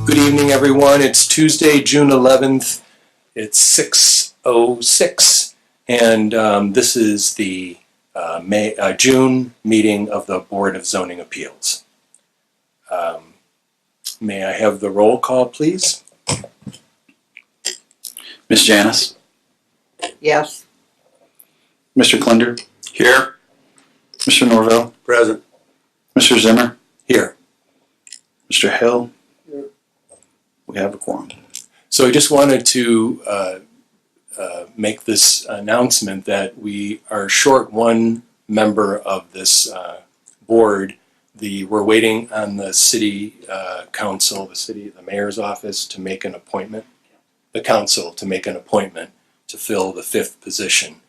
Good evening, everyone. It's Tuesday, June 11th. It's 6:06, and this is the June meeting of the Board of Zoning Appeals. May I have the roll call, please? Ms. Janice? Yes. Mr. Klinder? Here. Mr. Norvell? Present. Mr. Zimmer? Here. Mr. Hill? We have a quorum. So I just wanted to make this announcement that we are short one member of this board. We're waiting on the city council, the mayor's office to make an appointment, the council to make an appointment to fill the fifth position.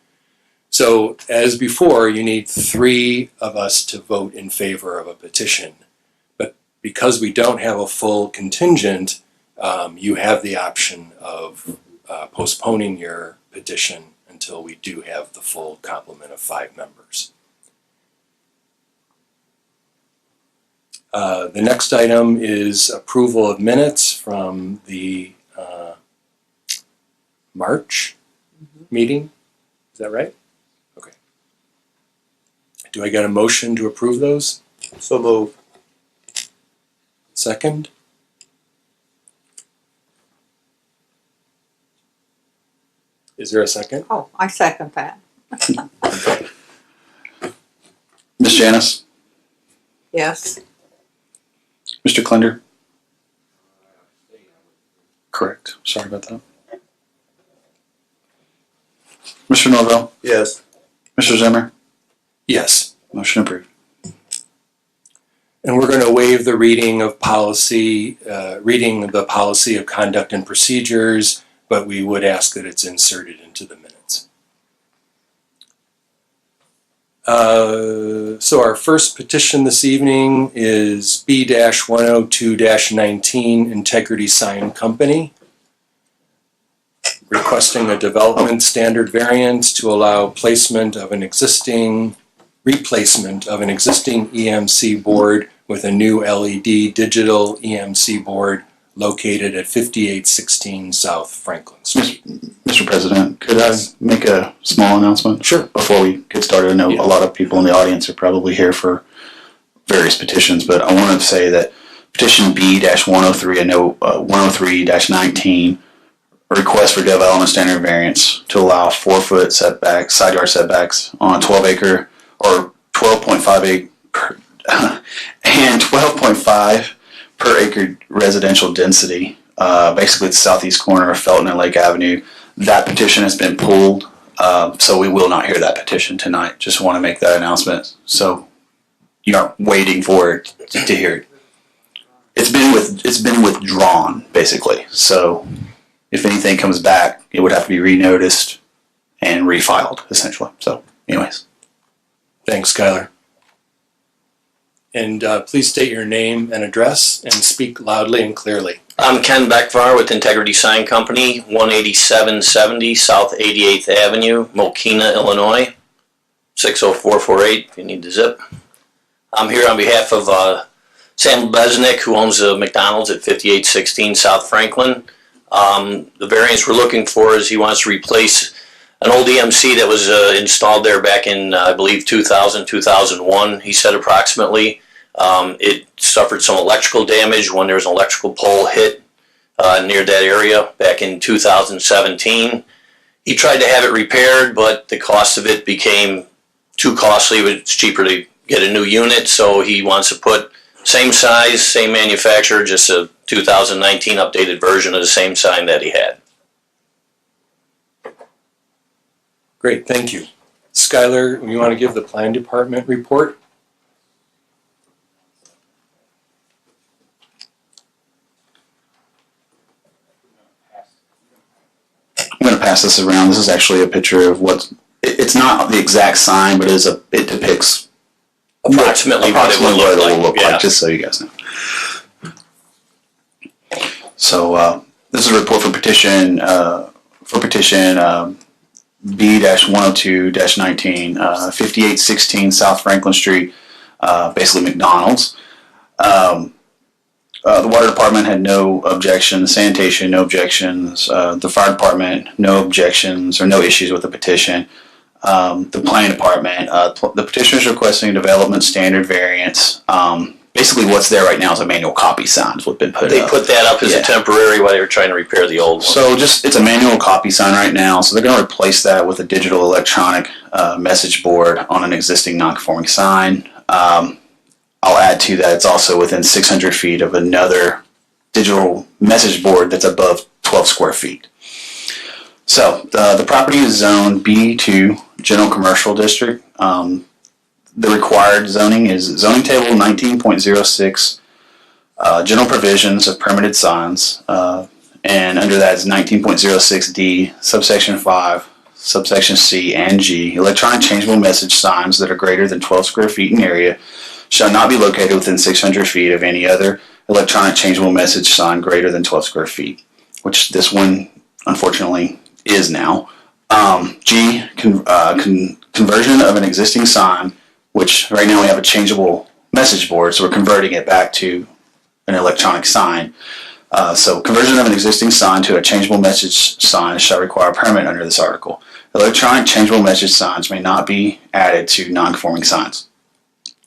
So as before, you need 3 of us to vote in favor of a petition. But because we don't have a full contingent, you have the option of postponing your petition until we do have the full complement of 5 members. The next item is approval of minutes from the March meeting. Is that right? Okay. Do I get a motion to approve those? So move. Second? Is there a second? Oh, I second that. Ms. Janice? Yes. Mr. Klinder? Correct. Sorry about that. Mr. Norvell? Yes. Mr. Zimmer? Yes. Motion approved. And we're going to waive the reading of policy, reading the policy of conduct and procedures, but we would ask that it's inserted into the minutes. So our first petition this evening is B-102-19 Integrity Sign Company, requesting a development standard variance to allow replacement of an existing EMC board with a new LED digital EMC board located at 5816 South Franklin Street. Mr. President, could I make a small announcement? Sure. Before we get started, I know Yeah. a lot of people in the audience are probably here for various petitions, but I wanted to say that petition B-103, I know 103-19, a request for development standard variance to allow 4-foot setbacks, side yard setbacks on a 12-acre or 12.5 acre and 12.5 per acre residential density, basically the southeast corner of Felton and Lake Avenue. That petition has been pulled, so we will not hear that petition tonight. Just want to make that announcement, so you aren't waiting for it to hear it. It's been withdrawn, basically. So if anything comes back, it would have to be renoticed and refiled, essentially. So, anyways. Thanks, Skylar. And please state your name and address and speak loudly and clearly. I'm Ken Beckvar with Integrity Sign Company, 18770 South 88th Avenue, Mokina, Illinois, 60448 if you need the zip. I'm here on behalf of Sam Besnick, who owns the McDonald's at 5816 South Franklin. The variance we're looking for is he wants to replace an old EMC that was installed there back in, I believe, 2000, 2001, he said approximately. It suffered some electrical damage when there was an electrical pole hit near that area back in 2017. He tried to have it repaired, but the cost of it became too costly. It was cheaper to get a new unit, so he wants to put same size, same manufacturer, just a 2019 updated version of the same sign that he had. Great, thank you. Skylar, you want to give the plan department report? I'm going to pass this around. This is actually a picture of what, it's not the exact sign, but it depicts Approximately what it will look like, just so you guys know. So this is a report for petition B-102-19, 5816 South Franklin Street, basically McDonald's. The water department had no objections, sanitation, no objections, the fire department, no objections or no issues with the petition. The planning department, the petitioner is requesting a development standard variance. Basically what's there right now is a manual copy sign is what's been put They up. put that up as Yeah. a temporary while they were trying to repair the old one. So it's a manual copy sign right now. So they're going to replace that with a digital electronic message board on an existing non-conforming sign. I'll add to that, it's also within 600 feet of another digital message board that's above 12 square feet. So the property is zoned B2 General Commercial District. The required zoning is zoning table 19.06, general provisions of permitted signs, and under that is 19.06D, subsection 5, subsection C and G. Electronic changeable message signs that are greater than 12 square feet in area shall not be located within 600 feet of any other electronic changeable message sign greater than 12 square feet, which this one, unfortunately, is now. G, conversion of an existing sign, which right now we have a changeable message board, so we're converting it back to an electronic sign. So conversion of an existing sign to a changeable message sign shall require a permit under this article. Electronic changeable message signs may not be added to non-conforming signs.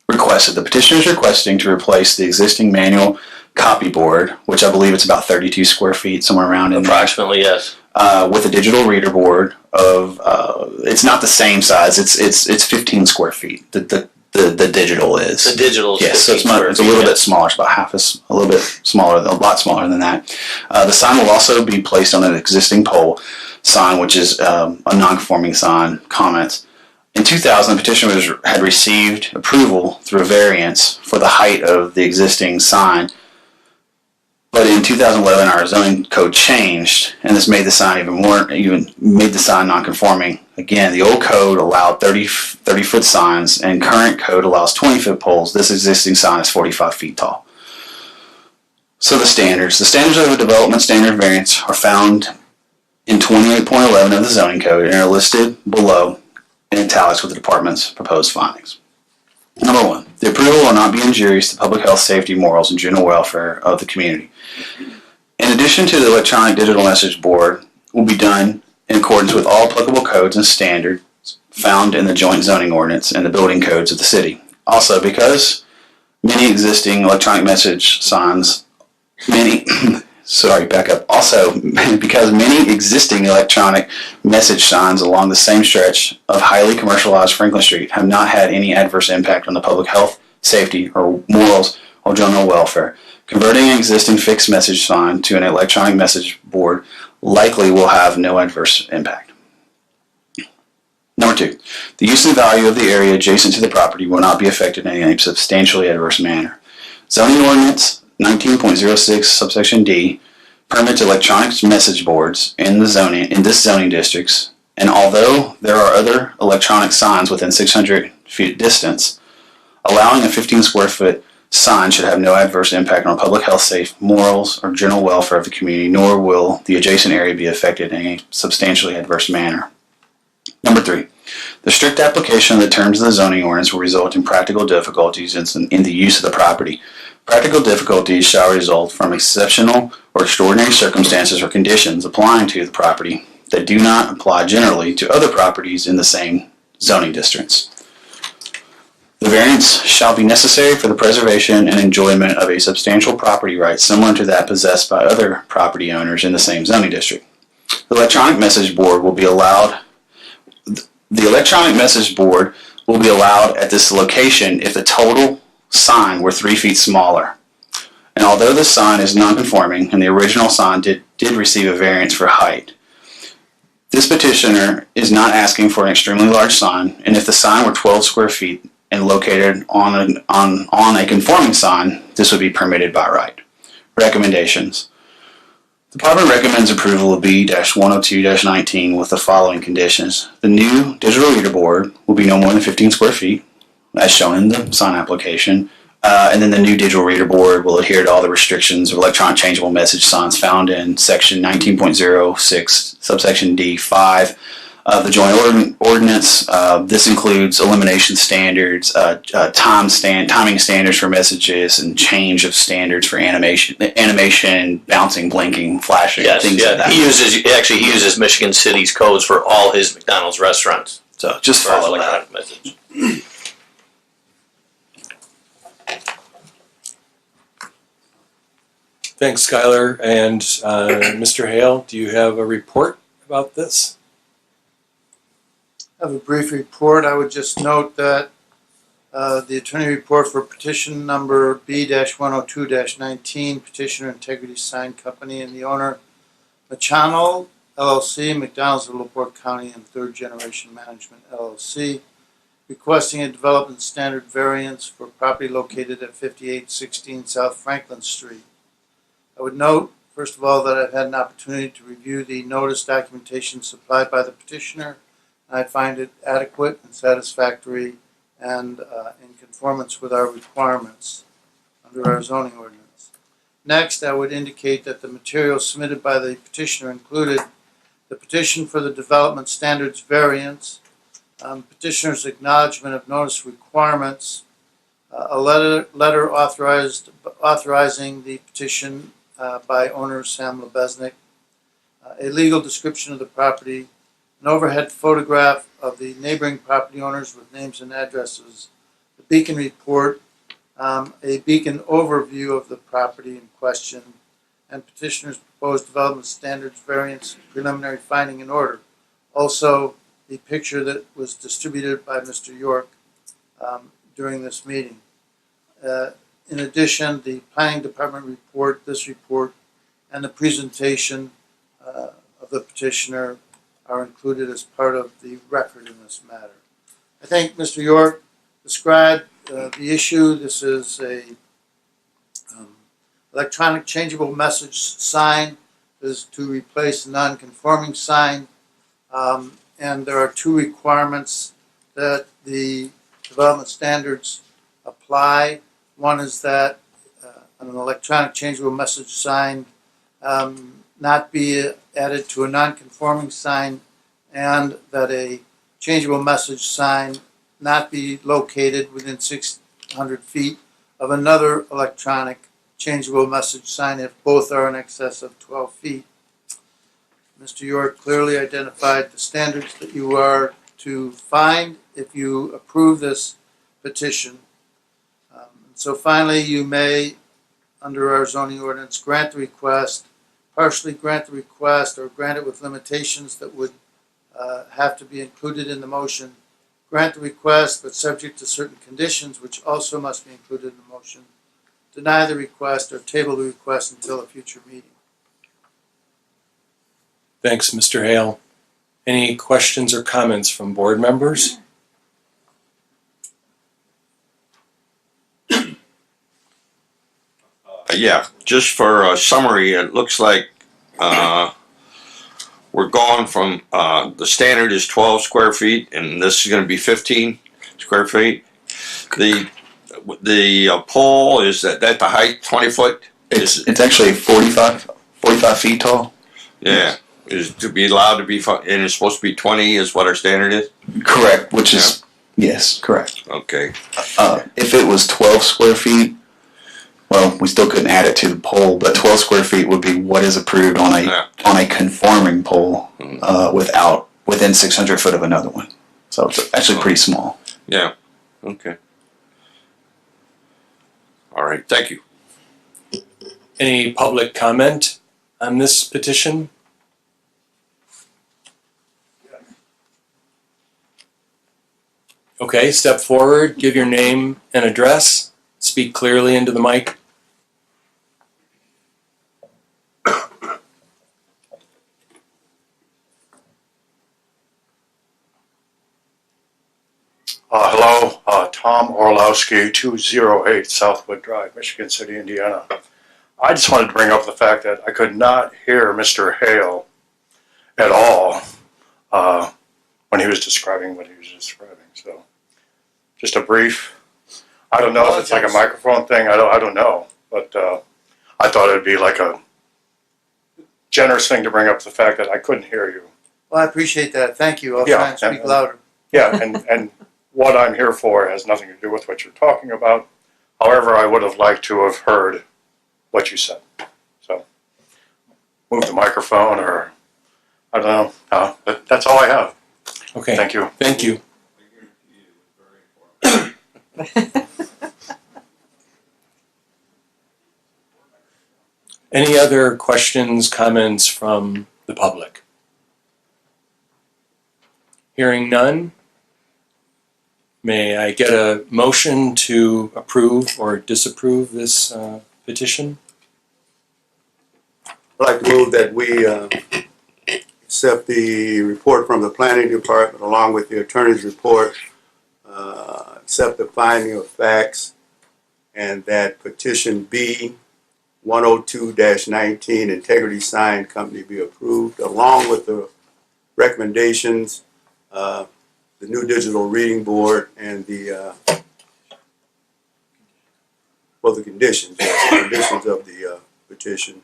Requested. The petitioner is requesting to replace the existing manual copy board, which I believe it's about 32 square feet, somewhere around in there, Approximately, yes. with a digital reader board of. It's not the same size. It's 15 square feet. The digital is. The digital is Yes, so 15 square it's a feet, little yeah. bit smaller. It's about half as a little bit smaller, a lot smaller than that. The sign will also be placed on an existing pole sign, which is a non-conforming sign. Comments. In 2000, the petitioner had received approval through a variance for the height of the existing sign. But in 2011, our zoning code changed, and this made the sign made the sign non-conforming. Again, the old code allowed 30-foot signs, and current code allows 20-foot poles. This existing sign is 45 feet tall. So the standards of a development standard variance are found in 28.11 of the zoning code and are listed below in italics with the department's proposed findings. Number 1, the approval will not be injurious to public health, safety, morals, and general welfare of the community. In addition to the electronic digital message board, will be done in accordance with all applicable codes and standards found in the joint zoning ordinance and the building codes of the city. Also, because many existing electronic message signs, Also, because many existing electronic message signs along the same stretch of highly commercialized Franklin Street have not had any adverse impact on the public health, safety, or morals or general welfare, converting an existing fixed message sign to an electronic message board likely will have no adverse impact. Number 2, the use and value of the area adjacent to the property will not be affected in any substantially adverse manner. Zoning ordinance 19.06 subsection D permits electronic message boards in this zoning districts, and although there are other electronic signs within 600 feet distance, allowing a 15 square foot sign should have no adverse impact on public health, safety, morals, or general welfare of the community, nor will the adjacent area be affected in a substantially adverse manner. Number 3, the strict application of the terms of the zoning ordinance will result in practical difficulties in the use of the property. Practical difficulties shall result from exceptional or extraordinary circumstances or conditions applying to the property that do not apply generally to other properties in the same zoning districts. The variance shall be necessary for the preservation and enjoyment of a substantial property right similar to that possessed by other property owners in the same zoning district. The electronic message board will be allowed at this location if the total sign were 3 feet smaller. And although this sign is non-conforming and the original sign did receive a variance for height, this petitioner is not asking for an extremely large sign, and if the sign were 12 square feet and located on a conforming sign, this would be permitted by right. Recommendations. The department recommends approval of B-102-19 with the following conditions. The new digital reader board will be no more than 15 square feet, as shown in the sign application, and then the new digital reader board will adhere to all the restrictions of electronic changeable message signs found in section 19.06, subsection D5 The joint ordinance, this includes elimination standards, timing standards for messages, and change of standards for animation, bouncing, blinking, flashing, Yes, things like yeah. that. He uses Michigan City's codes for all his McDonald's restaurants. So just As far as follow that. electronic message. Thanks, Skylar. And Mr. Hale, do you have a report about this? I have a brief report. I would just note that the attorney report for petition number B-102-19, petitioner Integrity Sign Company and the owner, Machano LLC, McDonald's of LaPorte County and Third Generation Management LLC, requesting a development standard variance for property located at 5816 South Franklin Street. I would note, first of all, that I've had an opportunity to review the notice documentation supplied by the petitioner. I find it adequate and satisfactory and in conformance with our requirements under our zoning ordinance. Next, I would indicate that the materials submitted by the petitioner included the petition for the development standards variance, petitioner's acknowledgement of notice requirements, a letter authorizing the petition by owner Sam Lebesnick, a legal description of the property, an overhead photograph of the neighboring property owners with names and addresses, the beacon report, a beacon overview of the property in question, and petitioner's proposed development standards variance preliminary finding in order. Also, the picture that was distributed by Mr. York during this meeting. In addition, the planning department report, this report, and the presentation of the petitioner are included as part of the record in this matter. I think Mr. York described the issue. This is a electronic changeable message sign. This is to replace a non-conforming sign, and there are two requirements that the development standards apply. One is that an electronic changeable message sign not be added to a non-conforming sign, and that a changeable message sign not be located within 600 feet of another electronic changeable message sign if both are in excess of 12 feet. Mr. York clearly identified the standards that you are to find if you approve this petition. So finally, you may, under our zoning ordinance, grant the request, partially grant the request, or grant it with limitations that would have to be included in the motion. Grant the request, but subject to certain conditions, which also must be included in the motion. Deny the request or table the request until a future meeting. Thanks, Mr. Hale. Any questions or comments from board members? Yeah, just for a summary, it looks like we're going from the standard is 12 square feet, and this is going to be 15 square feet. The pole is at the height 20 foot. It's actually 45 feet tall. Yeah, is to be allowed to be, and it's supposed to be 20 is what our standard is. Correct, which is, yes, correct. Okay. If it was 12 square feet, well, we still couldn't add it to the pole, but 12 square feet would be what is approved on a conforming pole within 600 foot of another one. So it's actually pretty small. Yeah. Okay. All right. Thank you. Any public comment on this petition? Okay, step forward, give your name and address, speak clearly into the mic. Hello, Tom Orlowski, 208 Southwood Drive, Michigan City, Indiana. I just wanted to bring up the fact that I could not hear Mr. Hale at all when he was describing what he was describing. So, just a brief. I don't know if it's like a microphone thing. I don't know, but I thought it'd be like a generous thing to bring up the fact that I couldn't hear you Well, I appreciate that. Thank you. I'll Yeah, try and speak and- louder. Yeah, and what I'm here for has nothing to do with what you're talking about. However, I would have liked to have heard what you said. So move the microphone, or I don't know. But that's all I have. Okay. Thank you. Thank you. Any other questions, comments from the public? Hearing none, may I get a motion to approve or disapprove this petition? I'd like to move that we accept the report from the planning department along with the attorney's report, accept the finding of facts, and that petition B 102-19 Integrity Sign Company be approved, along with the recommendations, the new digital reading board, and the conditions, yes, the conditions of the petition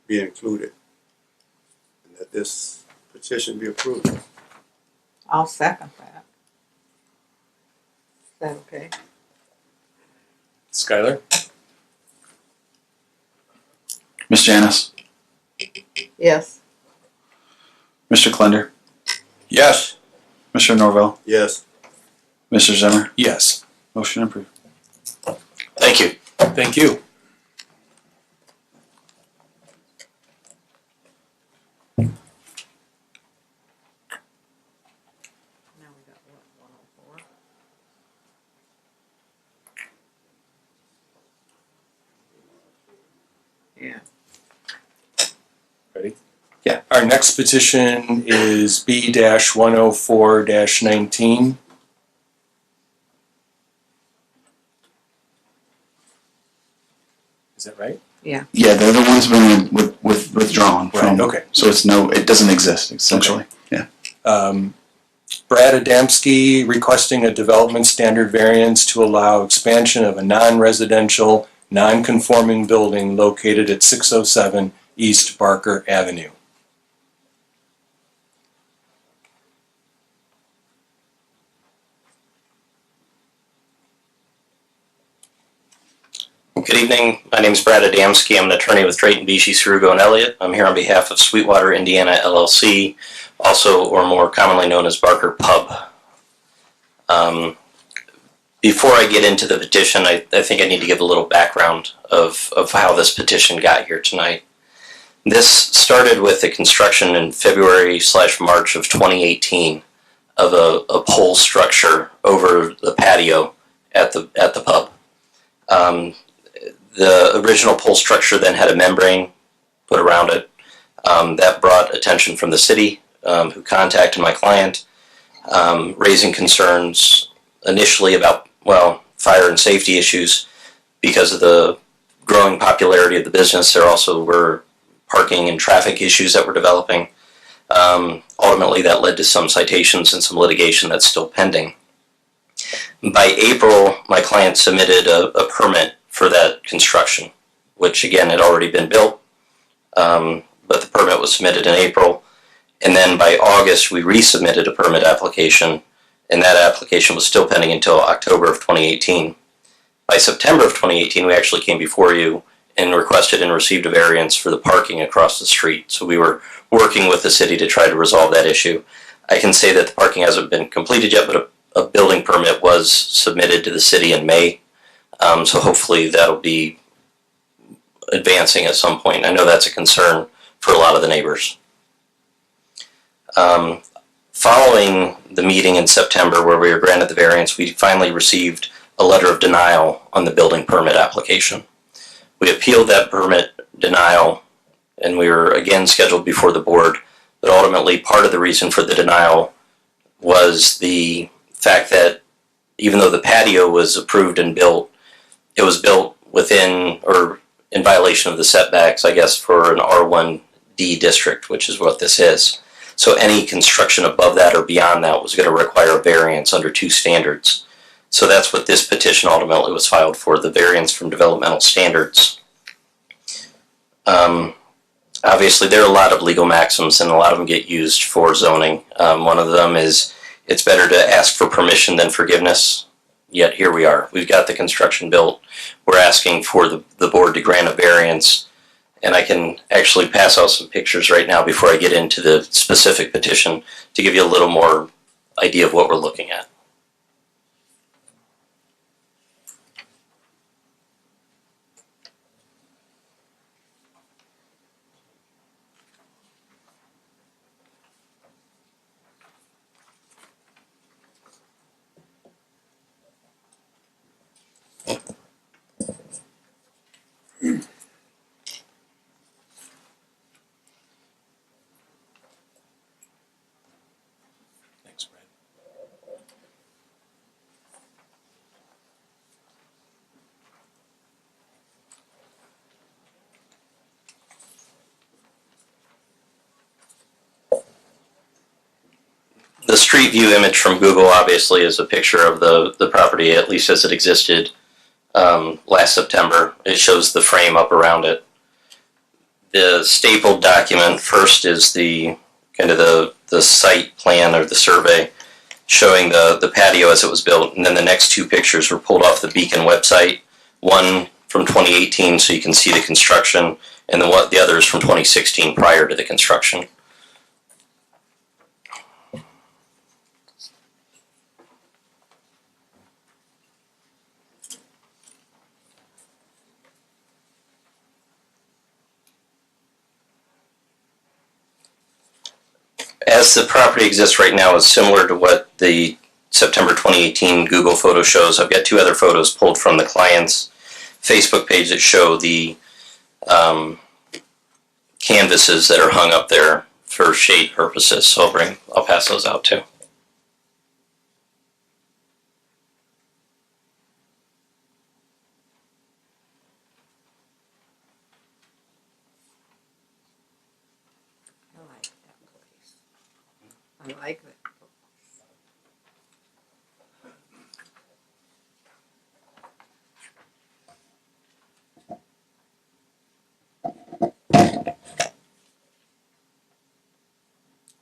be included, and that this petition be approved. I'll second that. Is that okay? Skylar? Ms. Janice, Yes. Mr. Klender, Yes. Mr. Norvell, Yes. Mr. Zimmer, Yes. motion approved. Thank you. Thank you. Now we got what, 104? Yeah. Ready? Yeah. Our next petition is B-104-19. Is that right? Yeah, they're the ones been withdrawn from. Right, okay. So it doesn't exist essentially. Yeah. Brad Adamski requesting a development standard variance to allow expansion of a non-residential, non-conforming building located at 607 East Barker Avenue. Good evening. My name is Brad Adamski. I'm an attorney with Drayton, Beachy, Cerugo, and Elliott. I'm here on behalf of Sweetwater, Indiana, LLC, also or more commonly known as Barker Pub. Before I get into the petition, I think I need to give a little background of how this petition got here tonight. This started with the construction in February/March of 2018 of a pole structure over the patio at the pub. The original pole structure then had a membrane put around it. That brought attention from the city, who contacted my client, raising concerns initially about, fire and safety issues because of the growing popularity of the business. There also were parking and traffic issues that were developing. Ultimately, that led to some citations and some litigation that's still pending. By April, my client submitted a permit for that construction, which again had already been built, but the permit was submitted in April. And then by August, we resubmitted a permit application, and that application was still pending until October of 2018. By September of 2018, we actually came before you and requested and received a variance for the parking across the street. So we were working with the city to try to resolve that issue. I can say that the parking hasn't been completed yet, but a building permit was submitted to the city in May. So hopefully that'll be advancing at some point. I know that's a concern for a lot of the neighbors. Following the meeting in September where we were granted the variance, we finally received a letter of denial on the building permit application. We appealed that permit denial, and we were again scheduled before the board, but ultimately part of the reason for the denial was the fact that even though the patio was approved and built, it was built within or in violation of the setbacks, I guess, for an R1D district, which is what this is. So any construction above that or beyond that was going to require a variance under two standards. So that's what this petition ultimately was filed for, the variance from developmental standards. Obviously, there are a lot of legal maxims, and a lot of them get used for zoning. One of them is it's better to ask for permission than forgiveness. Yet here we are. We've got the construction built. We're asking for the board to grant a variance. And I can actually pass out some pictures right now before I get into the specific petition to give you a little more idea of what we're looking at. Thanks, Brad. The street view image from Google obviously is a picture of the property, at least as it existed last September. It shows the frame up around it. The stapled document first is the kind of the site plan or the survey showing the patio as it was built, and then the next two pictures were pulled off the Beacon website. One from 2018, so you can see the construction, and then the other is from 2016 prior to the construction. As the property exists right now is similar to what the September 2018 Google photo shows. I've got two other photos pulled from the client's Facebook page that show the canvases that are hung up there for shade purposes. So I'll pass those out too. I like that place. I like that.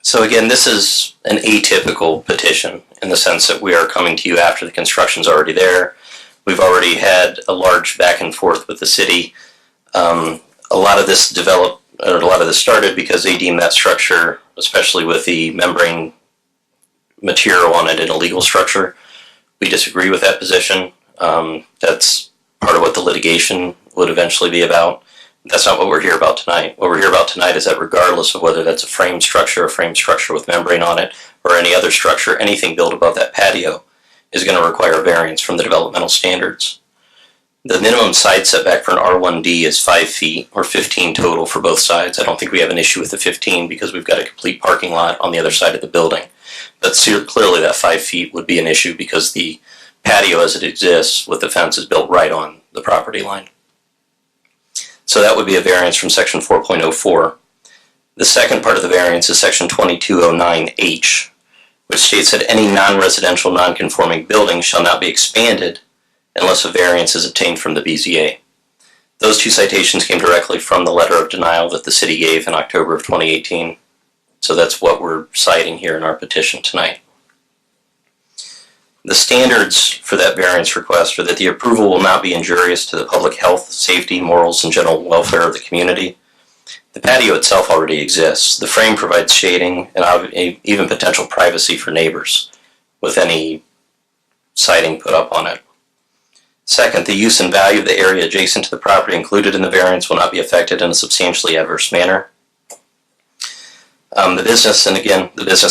So again, this is an atypical petition in the sense that we are coming to you after the construction's already there. We've already had a large back and forth with the city. A lot of this started because they deemed that structure, especially with the membrane material on it, an illegal structure. We disagree with that position. That's part of what the litigation would eventually be about. That's not what we're here about tonight. What we're here about tonight is that regardless of whether that's a frame structure with membrane on it, or any other structure, anything built above that patio is going to require a variance from the developmental standards. The minimum side setback for an R1D is 5 feet, or 15 total for both sides. I don't think we have an issue with the 15 because we've got a complete parking lot on the other side of the building. But clearly that 5 feet would be an issue because the patio as it exists with the fence is built right on the property line. So that would be a variance from section 4.04. The second part of the variance is section 2209H, which states that any non-residential non-conforming building shall not be expanded unless a variance is obtained from the BZA. Those two citations came directly from the letter of denial that the city gave in October of 2018. So that's what we're citing here in our petition tonight. The standards for that variance request are that the approval will not be injurious to the public health, safety, morals, and general welfare of the community. The patio itself already exists. The frame provides shading and even potential privacy for neighbors with any siding put up on it. Second, the use and value of the area adjacent to the property included in the variance will not be affected in a substantially adverse manner. The business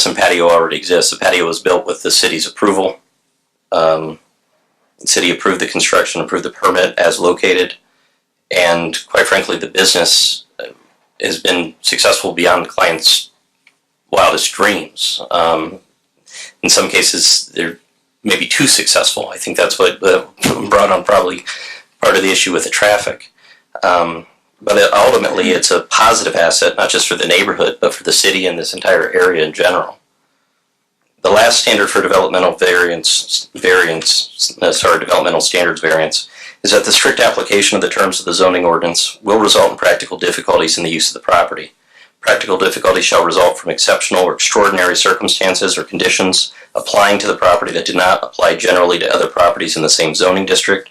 and patio already exists. The patio was built with the city's approval. The city approved the construction, approved the permit as located, and quite frankly, the business has been successful beyond the client's wildest dreams. In some cases, they're maybe too successful. I think that's what brought on probably part of the issue with the traffic. But ultimately, it's a positive asset, not just for the neighborhood, but for the city and this entire area in general. The last standard for developmental standards variance is that the strict application of the terms of the zoning ordinance will result in practical difficulties in the use of the property. Practical difficulties shall result from exceptional or extraordinary circumstances or conditions applying to the property that do not apply generally to other properties in the same zoning district.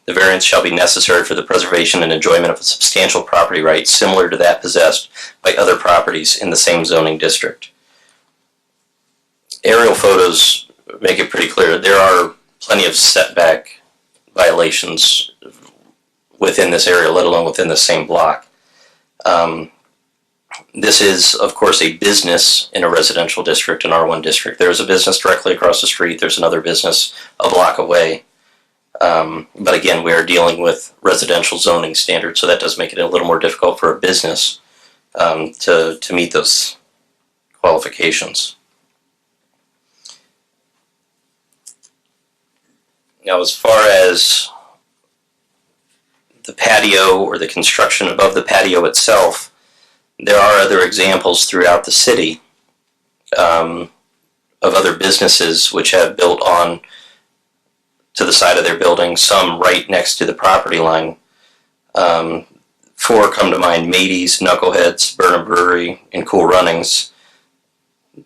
The variance shall be necessary for the preservation and enjoyment of a substantial property right similar to that possessed by other properties in the same zoning district. Aerial photos make it pretty clear there are plenty of setback violations within this area, let alone within the same block. This is, of course, a business in a residential district, an R1 district. There's a business directly across the street. There's another business a block away. But again, we are dealing with residential zoning standards, so that does make it a little more difficult for a business to meet those qualifications. Now, as far as the patio or the construction above the patio itself, there are other examples throughout the city of other businesses which have built on to the side of their building, some right next to the property line. Four come to mind: Matey's, Knuckleheads, Burnham Brewery, and Cool Runnings.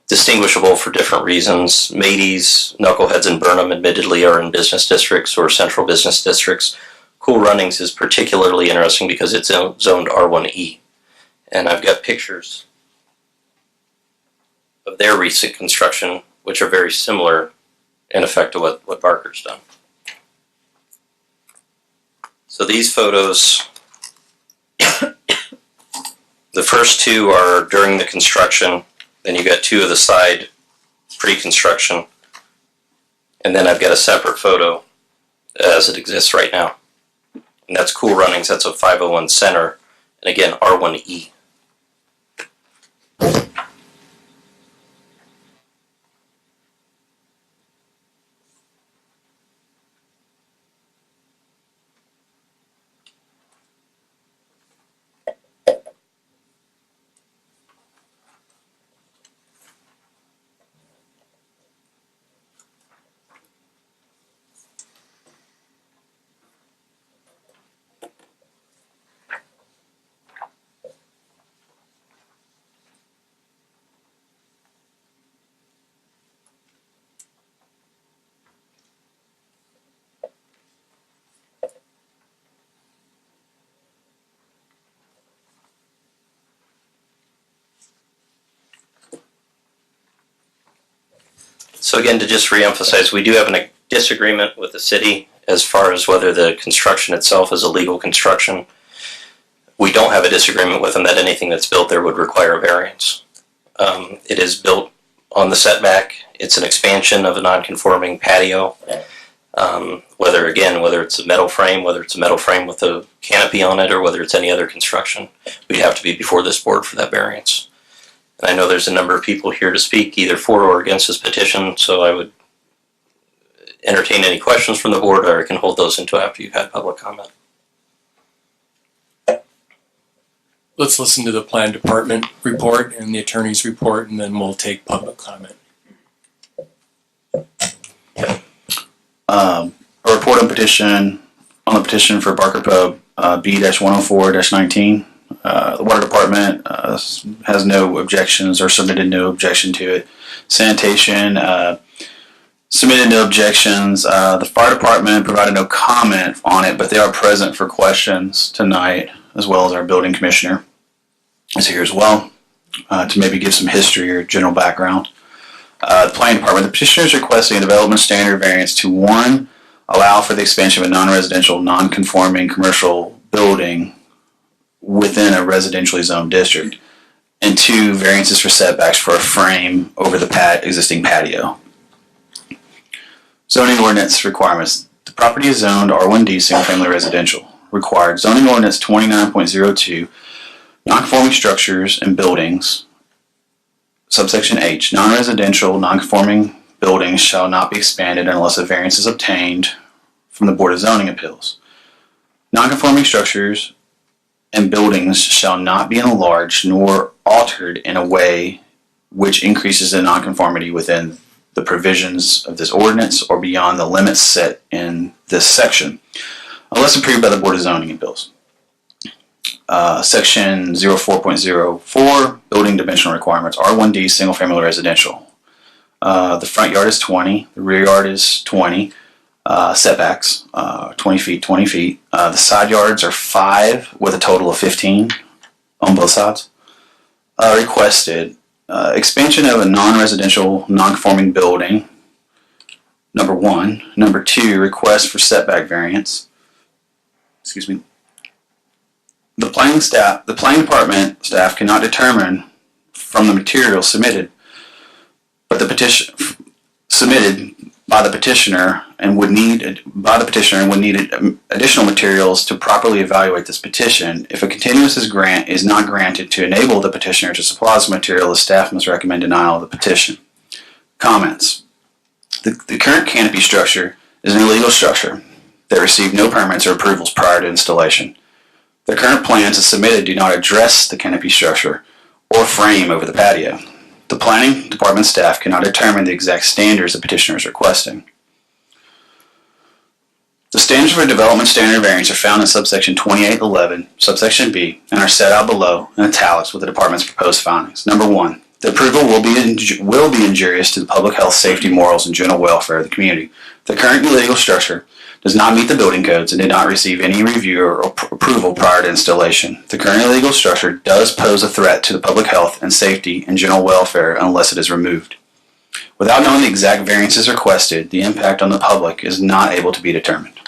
Distinguishable for different reasons. Matey's, Knuckleheads, and Burnham admittedly are in business districts or central business districts. Cool Runnings is particularly interesting because it's zoned R1E. And I've got pictures of their recent construction, which are very similar in effect to what Barker's done. So these photos, the first two are during the construction, then you got two of the side pre-construction, and then I've got a separate photo as it exists right now. And that's Cool Runnings, that's a 501 center, and again, R1E. So again, to just reemphasize, we do have a disagreement with the city as far as whether the construction itself is a legal construction. We don't have a disagreement with them that anything that's built there would require a variance. It is built on the setback. It's an expansion of a non-conforming patio. Whether it's a metal frame, whether it's a metal frame with a canopy on it, or whether it's any other construction, we'd have to be before this board for that variance. And I know there's a number of people here to speak either for or against this petition, so I would entertain any questions from the board, or I can hold those until after you've had public comment. Let's listen to the plan department report and the attorney's report, and then we'll take public comment. A report on the petition for Barker Pub B-104-19. The water department has no objections or submitted no objection to it. Sanitation submitted no objections. The fire department provided no comment on it, but they are present for questions tonight, as well as our building commissioner is here as well to maybe give some history or general background. The planning department, the petitioner is requesting a development standard variance to 1, allow for the expansion of a non-residential, non-conforming commercial building within a residentially zoned district, and 2, variances for setbacks for a frame over the existing patio. Zoning ordinance requirements. The property is zoned R1D single-family residential. Required zoning ordinance 29.02, non-conforming structures and buildings. Subsection H, non-residential, non-conforming buildings shall not be expanded unless a variance is obtained from the Board of Zoning Appeals. Non-conforming structures and buildings shall not be enlarged nor altered in a way which increases the nonconformity within the provisions of this ordinance or beyond the limits set in this section, unless approved by the Board of Zoning Appeals. Section 04.04, building dimensional requirements, R1D, single family residential. The front yard is 20, the rear yard is 20, setbacks, 20 feet, 20 feet. The side yards are 5 with a total of 15 on both sides. Requested, expansion of a non-residential, non-conforming building, number 1. Number 2, request for setback variance. Excuse me. The planning department staff cannot determine from the materials submitted, but the petition submitted by the petitioner and would need additional materials to properly evaluate this petition. If a continuance is not granted to enable the petitioner to supply this material, the staff must recommend denial of the petition. Comments. The current canopy structure is an illegal structure that received no permits or approvals prior to installation. The current plans as submitted do not address the canopy structure or frame over the patio. The planning department staff cannot determine the exact standards the petitioner is requesting. The standards for development standard variance are found in subsection 2811, subsection B, and are set out below in italics with the department's proposed findings. Number 1, the approval will be injurious to the public health, safety, morals, and general welfare of the community. The current illegal structure does not meet the building codes and did not receive any review or approval prior to installation. The current illegal structure does pose a threat to the public health and safety and general welfare unless it is removed. Without knowing the exact variances requested, the impact on the public is not able to be determined.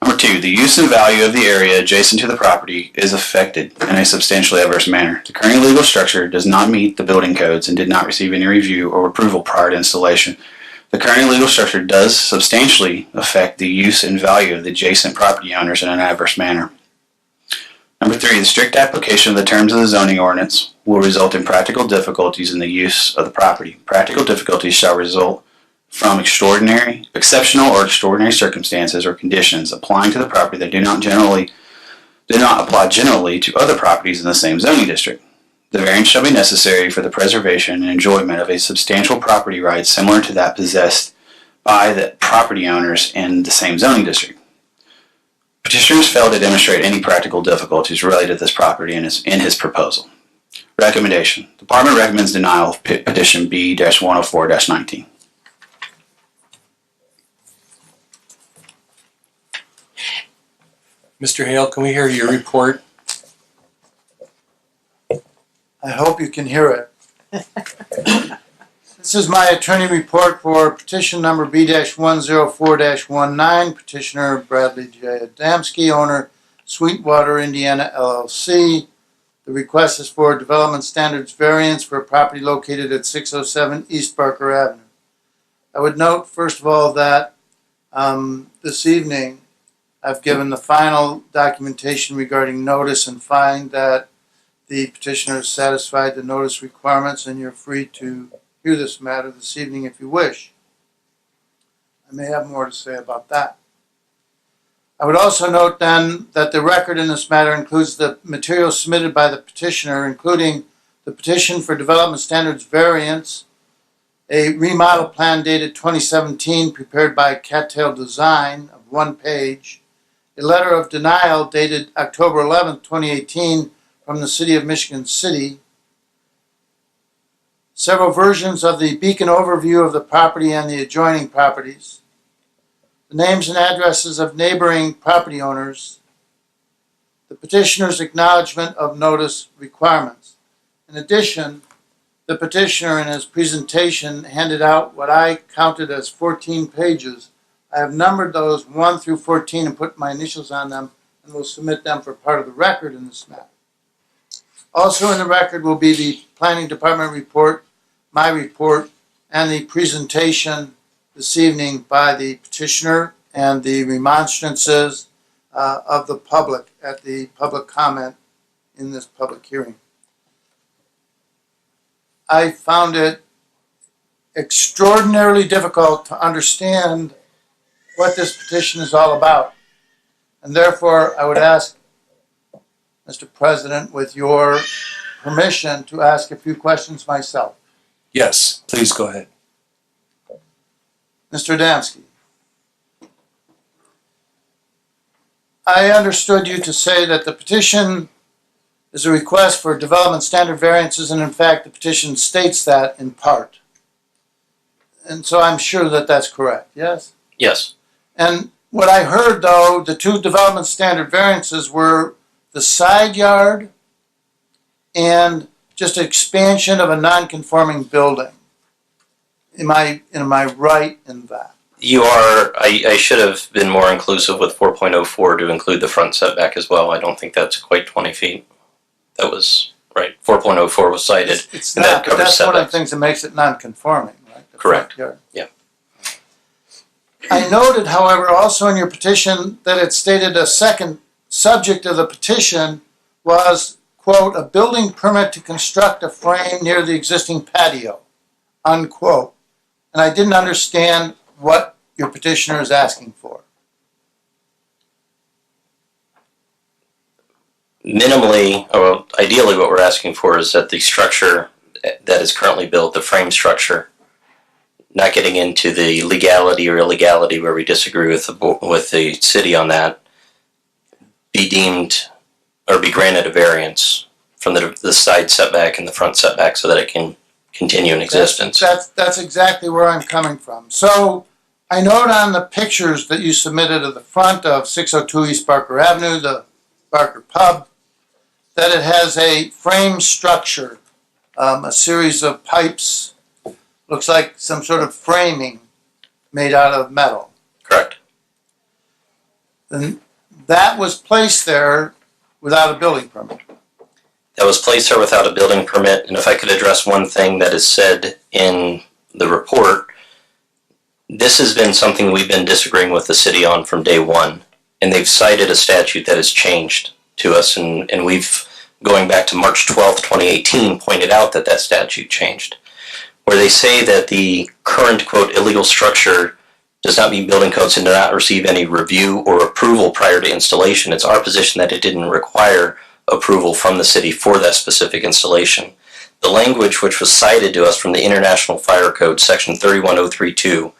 Number 2, the use and value of the area adjacent to the property is affected in a substantially adverse manner. The current illegal structure does not meet the building codes and did not receive any review or approval prior to installation. The current illegal structure does substantially affect the use and value of the adjacent property owners in an adverse manner. Number 3, the strict application of the terms of the zoning ordinance will result in practical difficulties in the use of the property. Practical difficulties shall result from exceptional or extraordinary circumstances or conditions applying to the property that do not apply generally to other properties in the same zoning district. The variance shall be necessary for the preservation and enjoyment of a substantial property right similar to that possessed by the property owners in the same zoning district. Petitioners failed to demonstrate any practical difficulties related to this property in his proposal. Recommendation. The Department recommends denial of petition B-104-19. Mr. Hale, can we hear your report? I hope you can hear it. This is my attorney report for petition number B-104-19, petitioner Bradley J. Adamski, owner Sweetwater, Indiana, LLC. The request is for development standards variance for a property located at 607 East Barker Avenue. I would note, first of all, that this evening I've given the final documentation regarding notice and find that the petitioner has satisfied the notice requirements, and you're free to hear this matter this evening if you wish. I may have more to say about that. I would also note then that the record in this matter includes the materials submitted by the petitioner, including the petition for development standards variance, a remodel plan dated 2017 prepared by Cattail Design of 1 page, a letter of denial dated October 11, 2018 from the City of Michigan City, several versions of the beacon overview of the property and the adjoining properties, the names and addresses of neighboring property owners, the petitioner's acknowledgement of notice requirements. In addition, the petitioner in his presentation handed out what I counted as 14 pages. I have numbered those 1 through 14 and put my initials on them, and will submit them for part of the record in this matter. Also in the record will be the Planning Department report, my report, and the presentation this evening by the petitioner and the remonstrances of the public at the public comment in this public hearing. I found it extraordinarily difficult to understand what this petition is all about. And therefore, I would ask, Mr. President, with your permission, to ask a few questions myself. Yes, please go ahead. Mr. Adamski, I understood you to say that the petition is a request for development standard variances, and in fact, the petition states that in part. And so I'm sure that that's correct, yes? Yes. And what I heard, though, the two development standard variances were the side yard and just expansion of a non-conforming building. Am I right in that? You are, I should have been more inclusive with 4.04 to include the front setback as well. I don't think that's quite 20 feet. That was, right, 4.04 was cited. It's and not, that but covers that's one of the setbacks. things that makes it non-conforming, right? The Correct. front yard. Yeah. I noted, however, also in your petition that it stated a second subject of the petition was, quote, a building permit to construct a frame near the existing patio, unquote. And I didn't understand what your petitioner is asking for. Minimally, or ideally what we're asking for is that the structure that is currently built, the frame structure, not getting into the legality or illegality where we disagree with the city on that, be deemed or be granted a variance from the side setback and the front setback so that it can continue in existence. That's exactly where I'm coming from. So I note on the pictures that you submitted of the front of 602 East Barker Avenue, the Barker Pub, that it has a frame structure, a series of pipes, looks like some sort of framing made out of metal. Correct. And that was placed there without a building permit. That was placed there without a building permit, and if I could address one thing that is said in the report, this has been something we've been disagreeing with the city on from day one, and they've cited a statute that has changed to us, and we've, going back to March 12th, 2018, pointed out that that statute changed, where they say that the current, quote, illegal structure does not meet building codes and did not receive any review or approval prior to installation. It's our position that it didn't require approval from the city for that specific installation. The language which was cited to us from the International Fire Code, section 31032,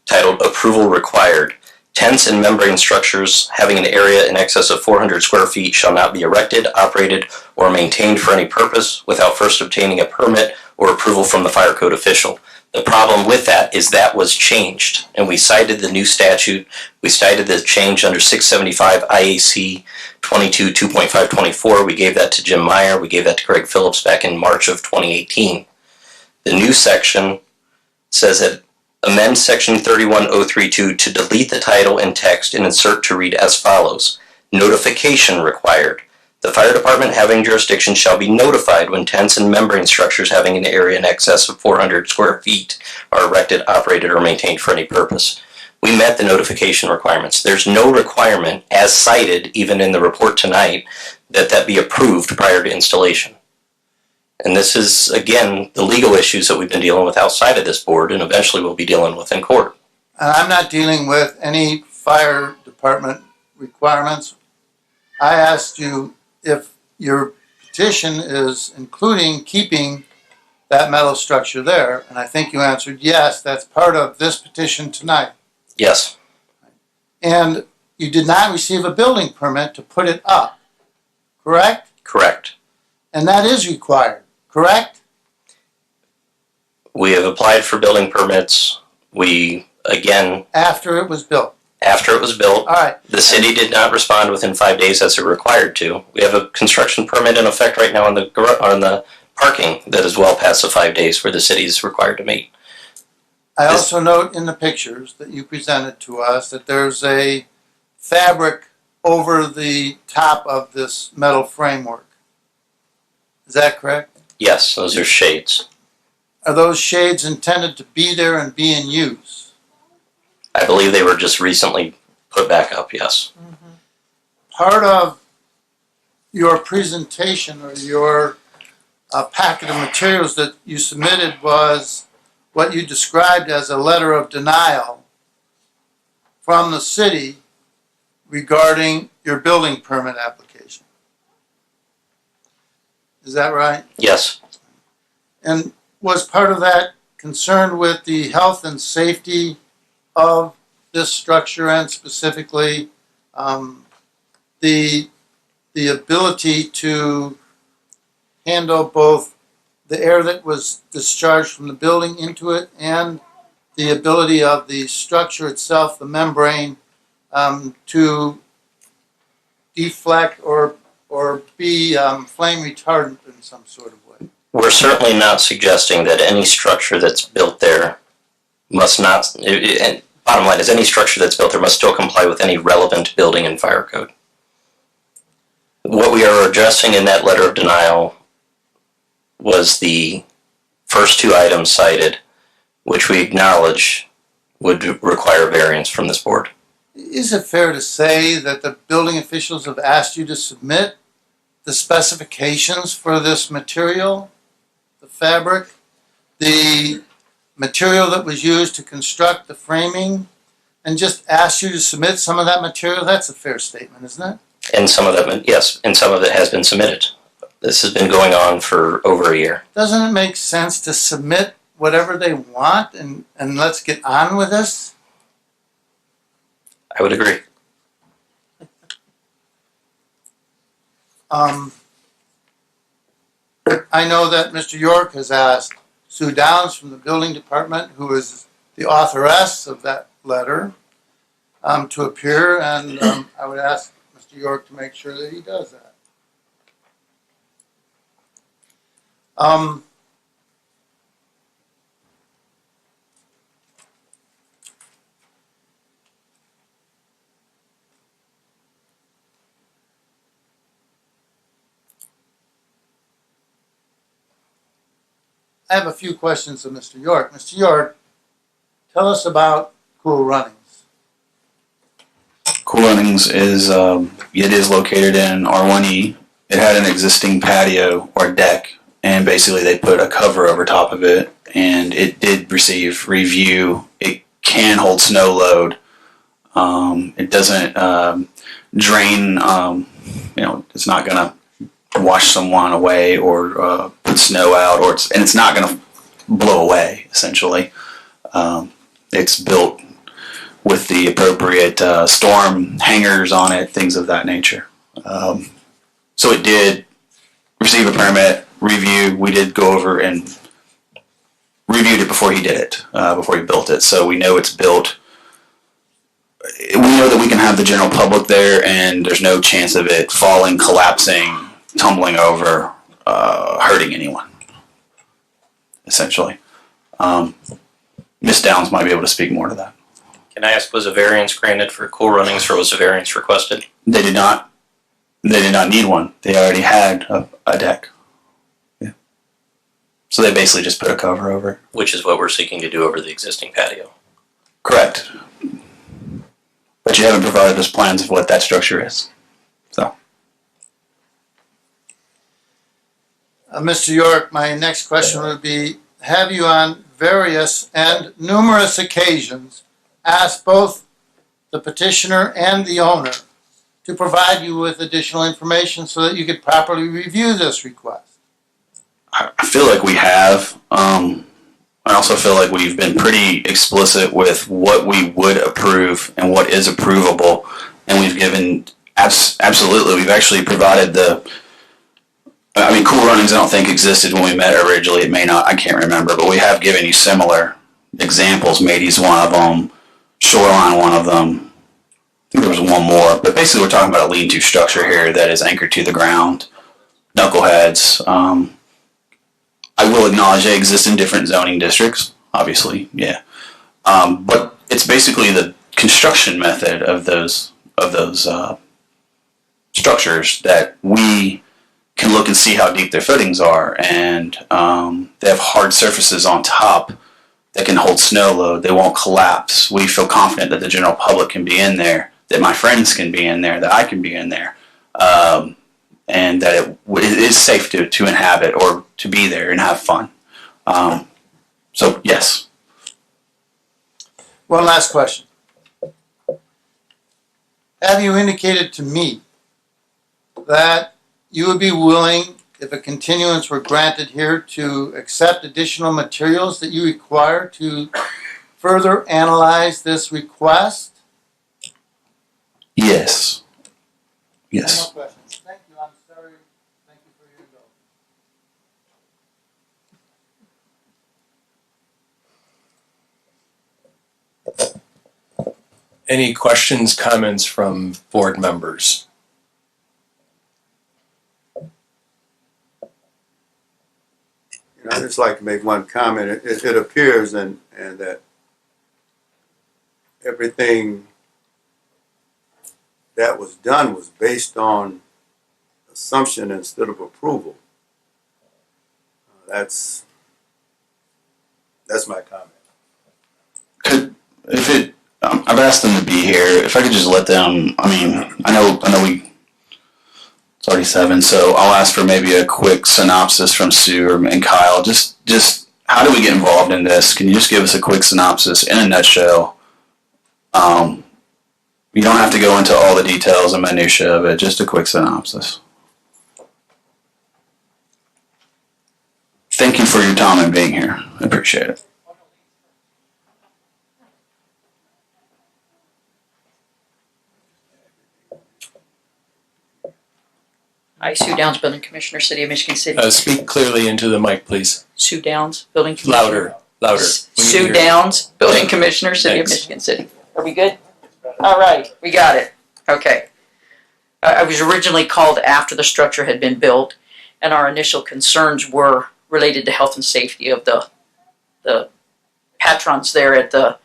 titled Approval Required, tents and membrane structures having an area in excess of 400 square feet shall not be erected, operated, or maintained for any purpose without first obtaining a permit or approval from the fire code official. The problem with that is that was changed, and we cited the new statute. We cited the change under 675 IAC 22 2.524. We gave that to Jim Meyer. We gave that to Greg Phillips back in March of 2018. The new section says that amend section 31032 to delete the title and text and insert to read as follows. Notification required. The fire department having jurisdiction shall be notified when tents and membrane structures having an area in excess of 400 square feet are erected, operated, or maintained for any purpose. We met the notification requirements. There's no requirement, as cited even in the report tonight, that that be approved prior to installation. And this is, again, the legal issues that we've been dealing with outside of this board and eventually we'll be dealing with in court. I'm not dealing with any fire department requirements. I asked you if your petition is including keeping that metal structure there, and I think you answered yes, that's part of this petition tonight. Yes. And you did not receive a building permit to put it up, correct? Correct. And that is required, correct? We have applied for building permits. We, again, After it was built. after it was built, All right. the city did not respond within 5 days as it required to. We have a construction permit in effect right now on the parking that is well past the 5 days where the city is required to meet. I also note in the pictures that you presented to us that there's a fabric over the top of this metal framework. Is that correct? Yes, those are shades. Are those shades intended to be there and be in use? I believe they were just recently put back up, yes. Part of your presentation or your packet of materials that you submitted was what you described as a letter of denial from the city regarding your building permit application. Is that right? Yes. And was part of that concerned with the health and safety of this structure and specifically the ability to handle both the air that was discharged from the building into it and the ability of the structure itself, the membrane, to deflect or be flame retardant in some sort of way. We're certainly not suggesting that any structure that's built there must not, and bottom line is any structure that's built there must still comply with any relevant building and fire code. What we are addressing in that letter of denial was the first two items cited, which we acknowledge would require variance from this board. Is it fair to say that the building officials have asked you to submit the specifications for this material, the fabric, the material that was used to construct the framing, and just asked you to submit some of that material? That's a fair statement, isn't it? And some of that, yes, and some of it has been submitted. This has been going on for over a year. Doesn't it make sense to submit whatever they want and let's get on with this? I would agree. I know that Mr. York has asked Sue Downs from the building department, who is the authoress of that letter, to appear, and I would ask Mr. York to make sure that he does that. I have a few questions of Mr. York. Mr. York, tell us about Cool Runnings. Cool Runnings is it is located in R1E. It had an existing patio or deck, and basically they put a cover over top of it, and it did receive review. It can hold snow load. It doesn't drain. It's not going to wash someone away or put snow out, and it's not going to blow away. Essentially, it's built with the appropriate storm hangers on it, things of that nature. So it did receive a permit review. We did go over and reviewed it before he did it, before he built it. So we know it's built. We know that we can have the general public there, and there's no chance of it falling, collapsing, tumbling over, hurting anyone, essentially. Ms. Downs might be able to speak more to that. Can I ask, was a variance granted for Cool Runnings, or was a variance requested? They did not. They did not need one. They already had a deck. Yeah. So they basically just put a cover over it. Which is what we're seeking to do over the existing patio. Correct. But you haven't provided us plans of what that structure is. So. Mr. York, my next question would be, have you on various and numerous occasions asked both the petitioner and the owner to provide you with additional information so that you could properly review this request? I feel like we have. I also feel like we've been pretty explicit with what we would approve and what is approvable. And we've given, absolutely, we've actually provided Cool Runnings I don't think existed when we met originally. It may not, I can't remember. But we have given you similar examples. Matey's one of them. Shoreline one of them. I think there was one more. But basically we're talking about a lean-to structure here that is anchored to the ground. Knuckleheads. I will acknowledge they exist in different zoning districts, obviously, yeah. But it's basically the construction method of those structures that we can look and see how deep their footings are, and they have hard surfaces on top that can hold snow load. They won't collapse. We feel confident that the general public can be in there, that my friends can be in there, that I can be in there. And that it is safe to inhabit or to be there and have fun. So, yes. One last question. Have you indicated to me that you would be willing, if a continuance were granted here, to accept additional materials that you require to further analyze this request? Yes. Yes. No more questions. Thank you, I'm sorry. Thank you for your indulgence. Any questions, comments from board members? I'd just like to make one comment. It appears and that everything that was done was based on assumption instead of approval. That's my comment. I've asked them to be here. If I could just let them, I know it's already 7, so I'll ask for maybe a quick synopsis from Sue and Kyle. Just how do we get involved in this? Can you just give us a quick synopsis in a nutshell? You don't have to go into all the details and minutia of it, just a quick synopsis. Thank you for your time and being here. I appreciate it. Hi, Sue Downs, Building Commissioner, City of Michigan City. Speak clearly into the mic, please. Sue Downs, Building Commissioner. Louder. Sue Downs, Building Commissioner, City of Michigan City. Are we good? All right, we got it. Okay. I was originally called after the structure had been built, and our initial concerns were related to health and safety of the patrons there at the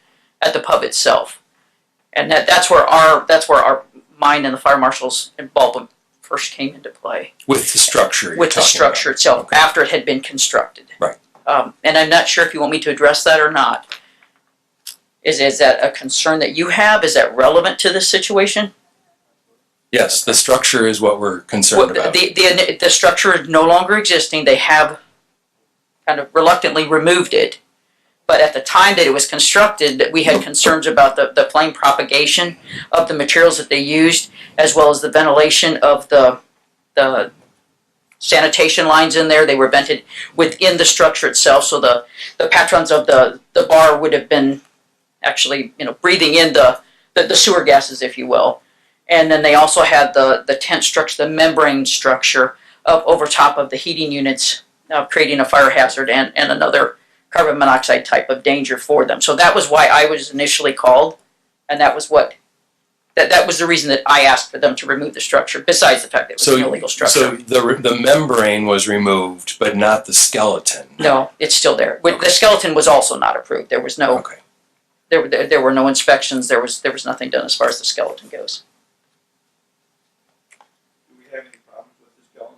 pub itself, and that's where our mine and the fire marshal's involvement first came into play. With the structure. With the structure itself, Okay. after it had been constructed. Right. And I'm not sure if you want me to address that or not. Is that a concern that you have? Is that relevant to this situation? Yes, the structure is what we're concerned about. The structure is no longer existing. They have kind of reluctantly removed it. But at the time that it was constructed, we had concerns about the flame propagation of the materials that they used, as well as the ventilation of the sanitation lines in there. They were vented within the structure itself, so the patrons of the bar would have been actually, breathing in the sewer gases, if you will. And then they also had the tent structure, the membrane structure up over top of the heating units, creating a fire hazard and another carbon monoxide type of danger for them. So that was why I was initially called, and that was that was the reason that I asked for them to remove the structure, besides the fact that it was an illegal structure. So the membrane was removed, but not the skeleton. No, it's still there. Okay. The skeleton was also not approved. There was no, Okay. there were no inspections. There was nothing done as far as the skeleton goes. Do we have any problems with this skeleton?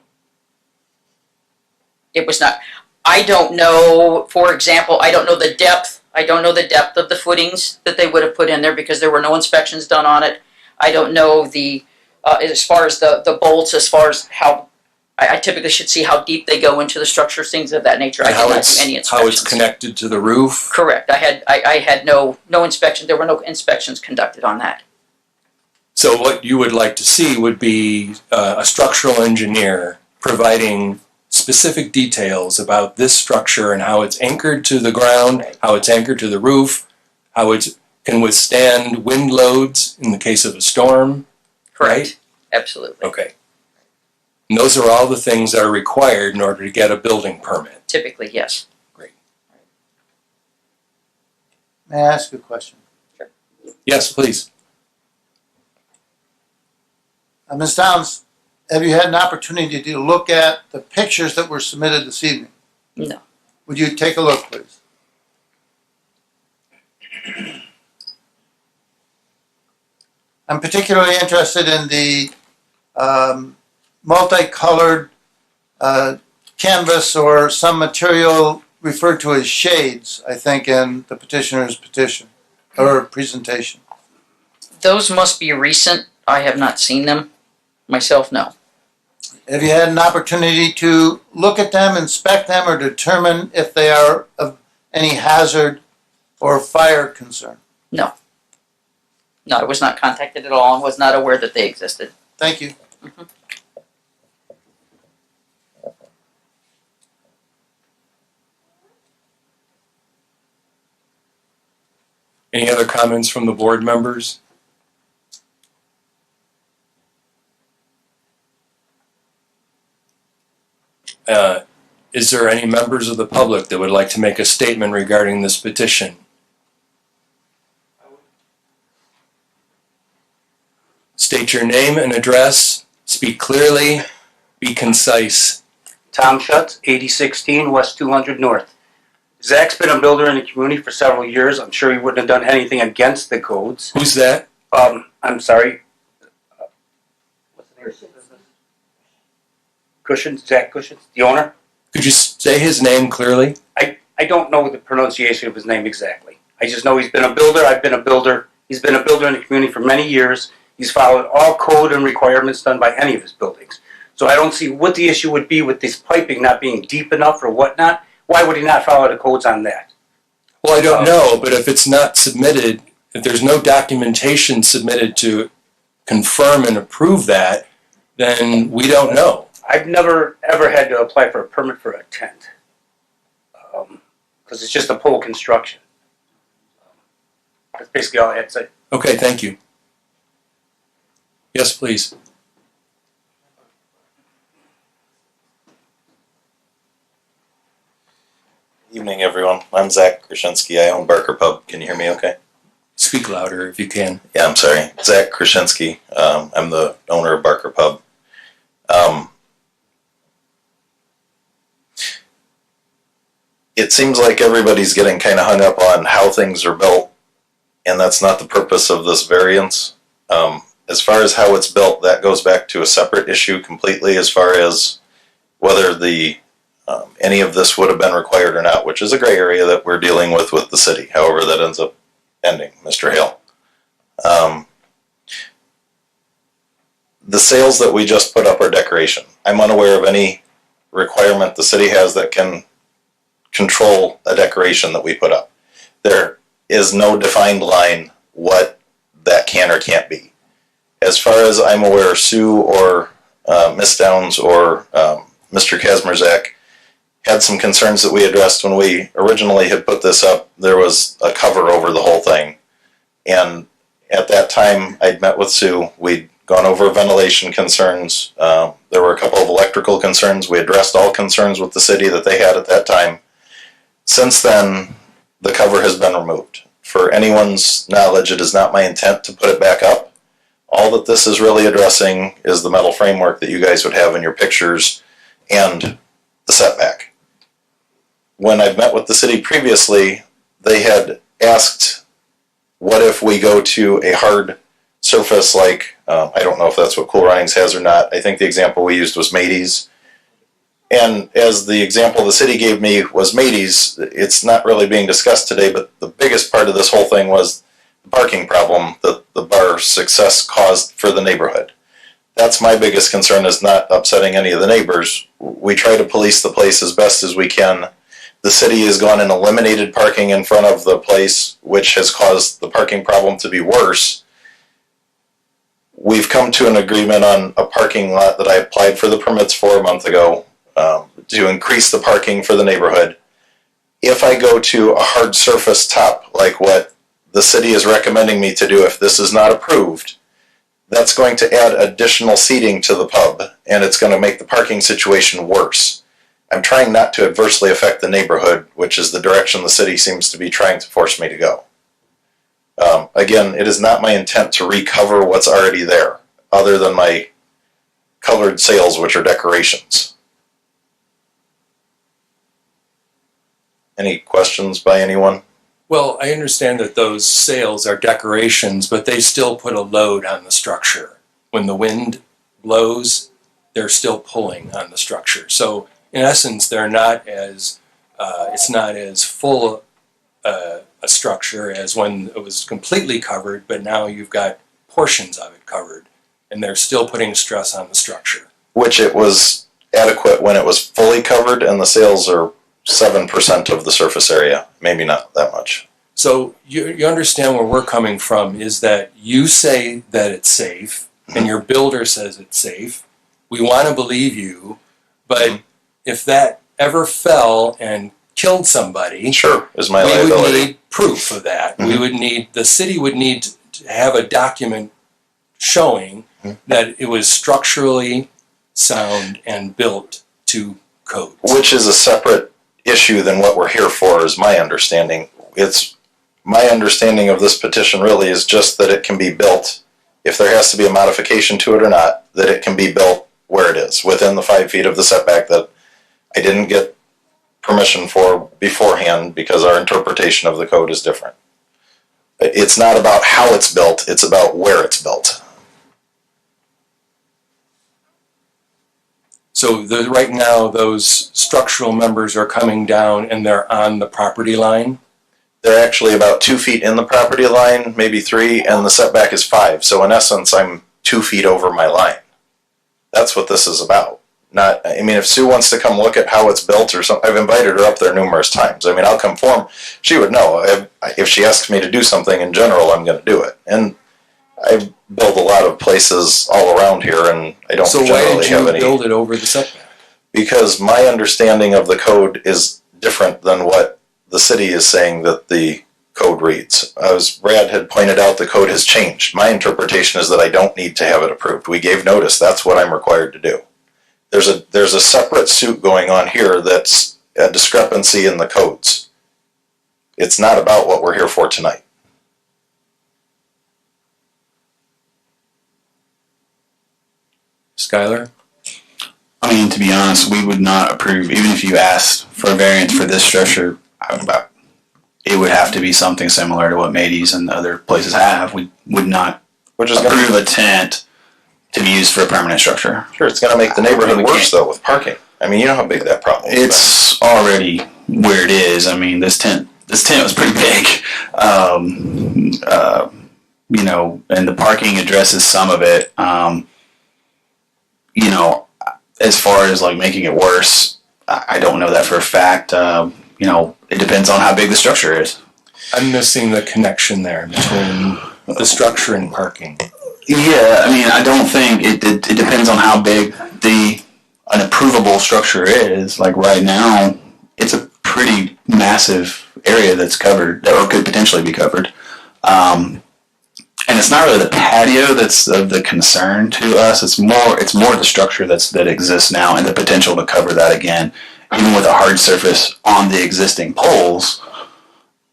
It was not. I don't know, for example, I don't know the depth. I don't know the depth of the footings that they would have put in there because there were no inspections done on it. I don't know as far as the bolts, as far as how, I typically should see how deep they go into the structures, things of that nature. I did not do any inspections. How it's connected to the roof? Correct. I had no inspection. There were no inspections conducted on that. So what you would like to see would be a structural engineer providing specific details about this structure and how it's anchored to the ground, how it's anchored to the roof, how it can withstand wind loads in the case of a storm. Correct. Right? Absolutely. Okay. And those are all the things that are required in order to get a building permit. Typically, yes. Great. May I ask a question? Yes, please. Ms. Downs, have you had an opportunity to look at the pictures that were submitted this evening? No. Would you take a look, please? I'm particularly interested in the multicolored canvas or some material referred to as shades, I think, in the petitioner's petition or presentation. Those must be recent. I have not seen them myself, no. Have you had an opportunity to look at them, inspect them, or determine if they are of any hazard or fire concern? No, I was not contacted at all and was not aware that they existed. Thank you. Mhm. Any other comments from the board members? Is there any members of the public that would like to make a statement regarding this petition? State your name and address, speak clearly, be concise. Tom Schutz, 8016 West 200 North. Zach's been a builder in the community for several years. I'm sure he wouldn't have done anything against the codes. Who's that? I'm sorry. What's the name? Cushions, Zach Cushions, the owner. Could you say his name clearly? I don't know the pronunciation of his name exactly. I just know he's been a builder. I've been a builder. He's been a builder in the community for many years. He's followed all code and requirements done by any of his buildings. So I don't see what the issue would be with this piping not being deep enough or whatnot. Why would he not follow the codes on that? Well, I don't know, but if it's not submitted, if there's no documentation submitted to confirm and approve that, then we don't know. I've never ever had to apply for a permit for a tent because it's just a pole construction. That's basically all I had to say. Okay, thank you. Yes, please. Evening, everyone. I'm Zach Krasinski. I own Barker Pub. Can you hear me okay? Speak louder if you can. Yeah, I'm sorry. Zach Krasinski. I'm the owner of Barker Pub. It seems like everybody's getting kind of hung up on how things are built, and that's not the purpose of this variance. As far as how it's built, that goes back to a separate issue completely as far as whether any of this would have been required or not, which is a gray area that we're dealing with the city, however that ends up ending, Mr. Hale. The sales that we just put up are decoration. I'm unaware of any requirement the city has that can control a decoration that we put up. There is no defined line what that can or can't be. As far as I'm aware, Sue or Miss Downs or Mr. Kazmerzak had some concerns that we addressed when we originally had put this up. There was a cover over the whole thing. And at that time, I'd met with Sue. We'd gone over ventilation concerns. There were a couple of electrical concerns. We addressed all concerns with the city that they had at that time. Since then, the cover has been removed. For anyone's knowledge, it is not my intent to put it back up. All that this is really addressing is the metal framework that you guys would have in your pictures and the setback. When I've met with the city previously, they had asked, what if we go to a hard surface like, I don't know if that's what Cool Runnings has or not. I think the example we used was Mateys. And as the example the city gave me was Mateys, it's not really being discussed today, but the biggest part of this whole thing was the parking problem that the bar's success caused for the neighborhood. That's my biggest concern, is not upsetting any of the neighbors. We try to police the place as best as we can. The city has gone and eliminated parking in front of the place, which has caused the parking problem to be worse. We've come to an agreement on a parking lot that I applied for the permits for a month ago to increase the parking for the neighborhood. If I go to a hard surface top, like what the city is recommending me to do if this is not approved, that's going to add additional seating to the pub, and it's going to make the parking situation worse. I'm trying not to adversely affect the neighborhood, which is the direction the city seems to be trying to force me to go. Again, it is not my intent to recover what's already there, other than my colored sails, which are decorations. Any questions by anyone? Well, I understand that those sails are decorations, but they still put a load on the structure. When the wind blows, they're still pulling on the structure. So in essence, they're not as, it's not as full a structure as when it was completely covered, but now you've got portions of it covered, and they're still putting stress on the structure. Which it was adequate when it was fully covered, and the sails are 7% of the surface area, maybe not that much. So you understand where we're coming from, is that you say that it's safe, and your builder says it's safe. We want to believe you, but if that ever fell and killed somebody, sure, is my we liability. would need proof of that. We would need, the city would need to have a document showing that it was structurally sound and built to codes. Which is a separate issue than what we're here for, is my understanding. It's my understanding of this petition really is just that it can be built, if there has to be a modification to it or not, that it can be built where it is, within the 5 feet of the setback that I didn't get permission for beforehand because our interpretation of the code is different. It's not about how it's built, it's about where it's built. So right now, those structural members are coming down and they're on the property line? They're actually about 2 feet in the property line, maybe 3, and the setback is 5. So in essence, I'm 2 feet over my line. That's what this is about. Not, I mean, if Sue wants to come look at how it's built or something, I've invited her up there numerous times. I mean, I'll conform. She would know. If she asks me to do something in general, I'm going to do it. And I build a lot of places all around here, and I don't So why generally did have you any. build it over the setback? Because my understanding of the code is different than what the city is saying that the code reads. As Brad had pointed out, the code has changed. My interpretation is that I don't need to have it approved. We gave notice. That's what I'm required to do. There's a separate suit going on here that's a discrepancy in the codes. It's not about what we're here for tonight. Skylar? I mean, to be honest, we would not approve, even if you asked for a variance for this structure, it would have to be something similar to what Mady's and other places have. We would not Which is approve a tent to be used for a permanent structure. Sure, it's going to make the neighborhood We worse can't. though with parking. I mean, you know how big that problem is. It's already where it is. I mean, this tent was pretty big. You know, and the parking addresses some of it. You know, as far as like making it worse, I don't know that for a fact. You know, it depends on how big the structure is. I'm missing the connection there between the structure and parking. Yeah, I mean, I don't think it depends on how big an approvable structure is. Like right now, it's a pretty massive area that's covered, or could potentially be covered. And it's not really the patio that's of the concern to us. It's more the structure that exists now and the potential to cover that again, even with a hard surface on the existing poles.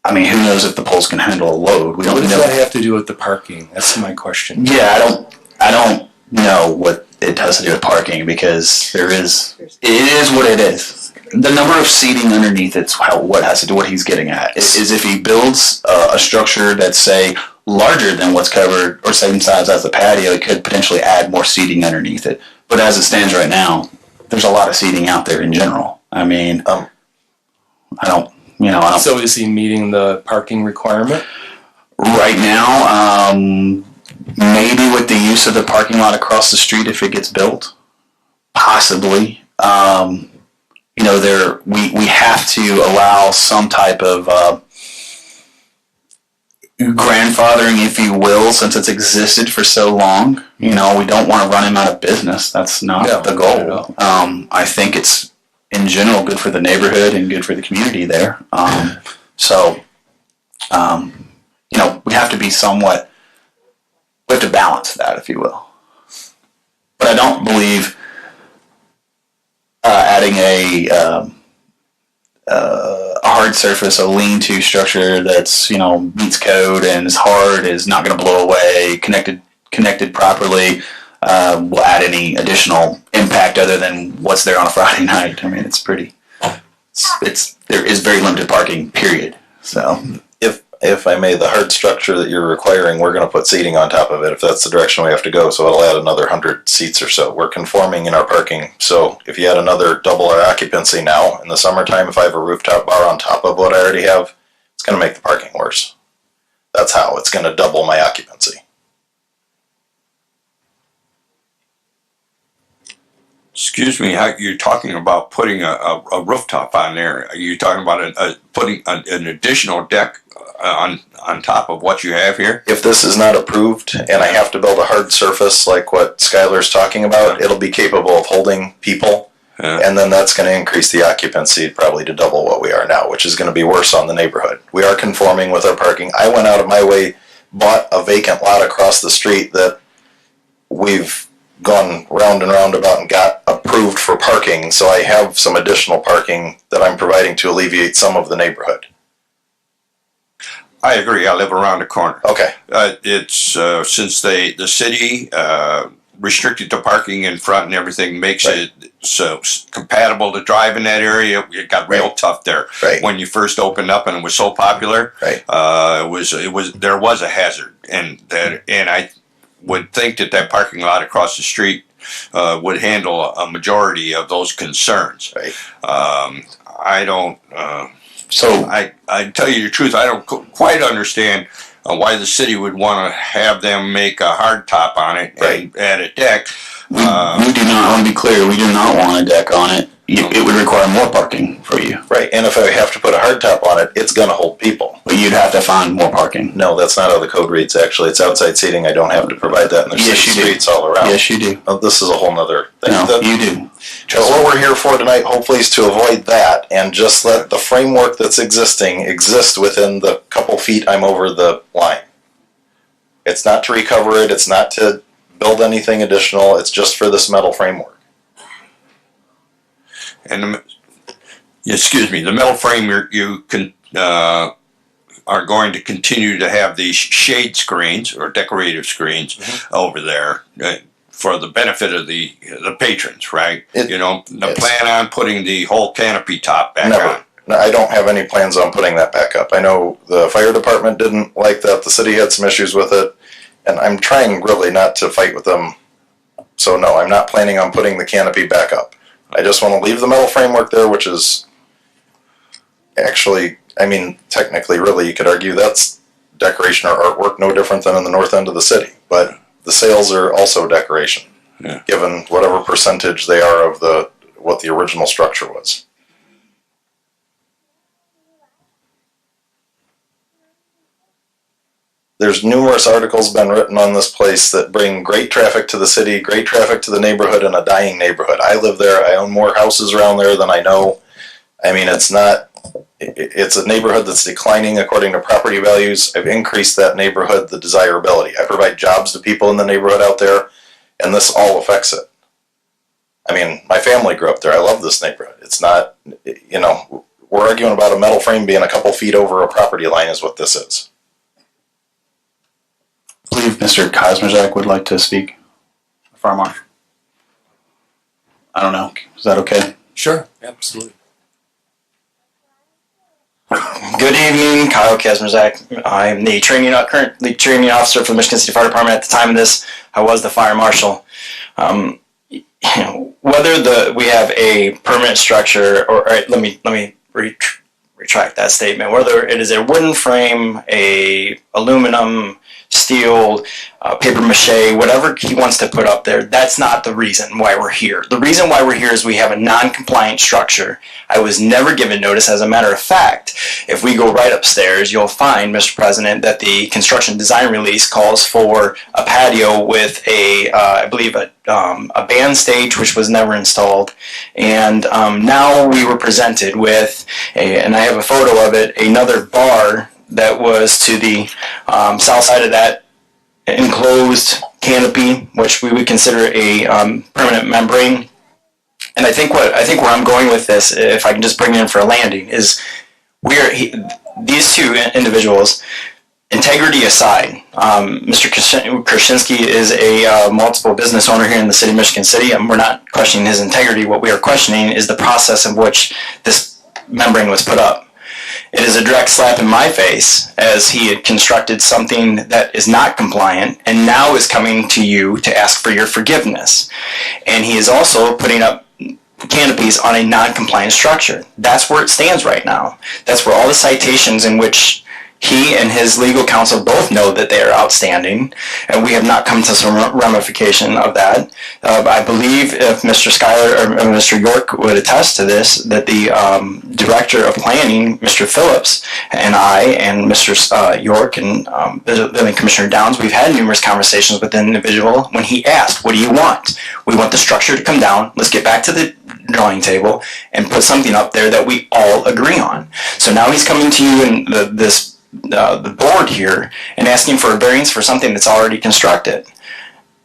I mean, who knows if the poles can handle a load? We don't What does know. that have to do with the parking? That's my question. Yeah, I don't know what it has to do with parking because it is what it is. The number of seating underneath it's what has to do what he's getting at is if he builds a structure that's say larger than what's covered or same size as the patio, it could potentially add more seating underneath it. But as it stands right now, there's a lot of seating out there in general. I mean, I don't. So is he meeting the parking requirement? Right now, maybe with the use of the parking lot across the street if it gets built, possibly. You know, we have to allow some type of grandfathering, if you will, since it's existed for so long. You know, we don't want to run him out of business. That's not the goal. I think it's in general good for the neighborhood and good for the community there. You know, we have to be we have to balance that, if you will. But I don't believe adding a hard surface, a lean-to structure that's, you know, meets code and is hard, is not going to blow away, connected properly, will add any additional impact other than what's there on a Friday night. I mean, there is very limited parking, period. So, if I may, the hard structure that you're requiring, we're going to put seating on top of it if that's the direction we have to go. So it'll add another 100 seats or so. We're conforming in our parking. So if you add another double our occupancy now in the summertime, if I have a rooftop bar on top of what I already have, it's going to make the parking worse. That's how it's going to double my occupancy. Excuse me, you're talking about putting a rooftop on there. Are you talking about putting an additional deck on top of what you have here? If this is not approved and I have to build a hard surface like what Skylar's talking about, it'll be capable of holding people. Yeah. And then that's going to increase the occupancy probably to double what we are now, which is going to be worse on the neighborhood. We are conforming with our parking. I went out of my way, bought a vacant lot across the street that we've gone round and round about and got approved for parking, so I have some additional parking that I'm providing to alleviate some of the neighborhood. I agree. I live around the corner. Okay. It's since the city restricted the parking in front and everything makes Right. it so compatible to drive in that area. It got real tough there Right. when you first opened up, and it was so popular. Right. There was a hazard, and I would think that parking lot across the street would handle a majority of those concerns. Right. I don't. So I tell you the truth, I don't quite understand why the city would want to have them make a hard top on it and add a deck. we do not, I want to be clear, we do not want a deck on it. It would require more parking for you. Right, and if I have to put a hard top on it, it's gonna hold people. But you'd have to find more parking. No, that's not how the code reads, actually. It's outside seating. I don't have to provide that, and there's Yes, city you do. streets all around. Yes, you do. Oh, this is a whole nother thing. No, you do. But what we're here for tonight, hopefully, is to avoid that and just let the framework that's existing exist within the couple feet I'm over the line. It's not to recover it. It's not to build anything additional. It's just for this metal framework. And the metal frame you can are going to continue to have these shade screens or decorative screens over there for the benefit of the patrons, right? Plan on putting the whole canopy top back on. No, I don't have any plans on putting that back up. I know the fire department didn't like that. The city had some issues with it, and I'm trying really not to fight with them. So no, I'm not planning on putting the canopy back up. I just want to leave the metal framework there, which is actually, I mean, technically, really, you could argue that's decoration or artwork, no different than in the north end of the city. But the sails are also decoration, given whatever percentage they are of what the original structure was. There's numerous articles been written on this place that bring great traffic to the city, great traffic to the neighborhood, and a dying neighborhood. I live there. I own more houses around there than I know. I mean, it's a neighborhood that's declining according to property values. I've increased that neighborhood, the desirability. I provide jobs to people in the neighborhood out there, and this all affects it. I mean, my family grew up there. I love this neighborhood. It's not, we're arguing about a metal frame being a couple feet over a property line is what this is. I believe Mr. Kosmerzak would like to speak. Fire Marshal. I don't know. Is that okay? Sure, absolutely. Good evening, Kyle Kosmerzak. I'm the currently training officer for the Michigan City Fire Department. At the time of this, I was the fire marshal. Whether we have a permanent structure, or let me retract that statement. Whether it is a wooden frame, a aluminum, steel, paper mache, whatever he wants to put up there, that's not the reason why we're here. The reason why we're here is we have a non-compliant structure. I was never given notice. As a matter of fact, if we go right upstairs, you'll find, Mr. President, that the construction design release calls for a patio with I believe a band stage, which was never installed. And now we were presented with, and I have a photo of it, another bar that was to the south side of that enclosed canopy, which we would consider a permanent membrane. And I think where I'm going with this, if I can just bring it in for a landing, is these two individuals, integrity aside, Mr. Krasinski is a multiple business owner here in the city of Michigan City, and we're not questioning his integrity. What we are questioning is the process in which this membrane was put up. It is a direct slap in my face, as he had constructed something that is not compliant and now is coming to you to ask for your forgiveness. And he is also putting up canopies on a non-compliant structure. That's where it stands right now. That's where all the citations in which he and his legal counsel both know that they are outstanding, and we have not come to some ramification of that. I believe if Mr. Schuyler or Mr. York would attest to this, that the Director of Planning, Mr. Phillips, and I, and Mr. York, and Building Commissioner Downs, we've had numerous conversations with the individual when he asked, what do you want? We want the structure to come down. Let's get back to the drawing table and put something up there that we all agree on. So now he's coming to you in the board here and asking for a variance for something that's already constructed.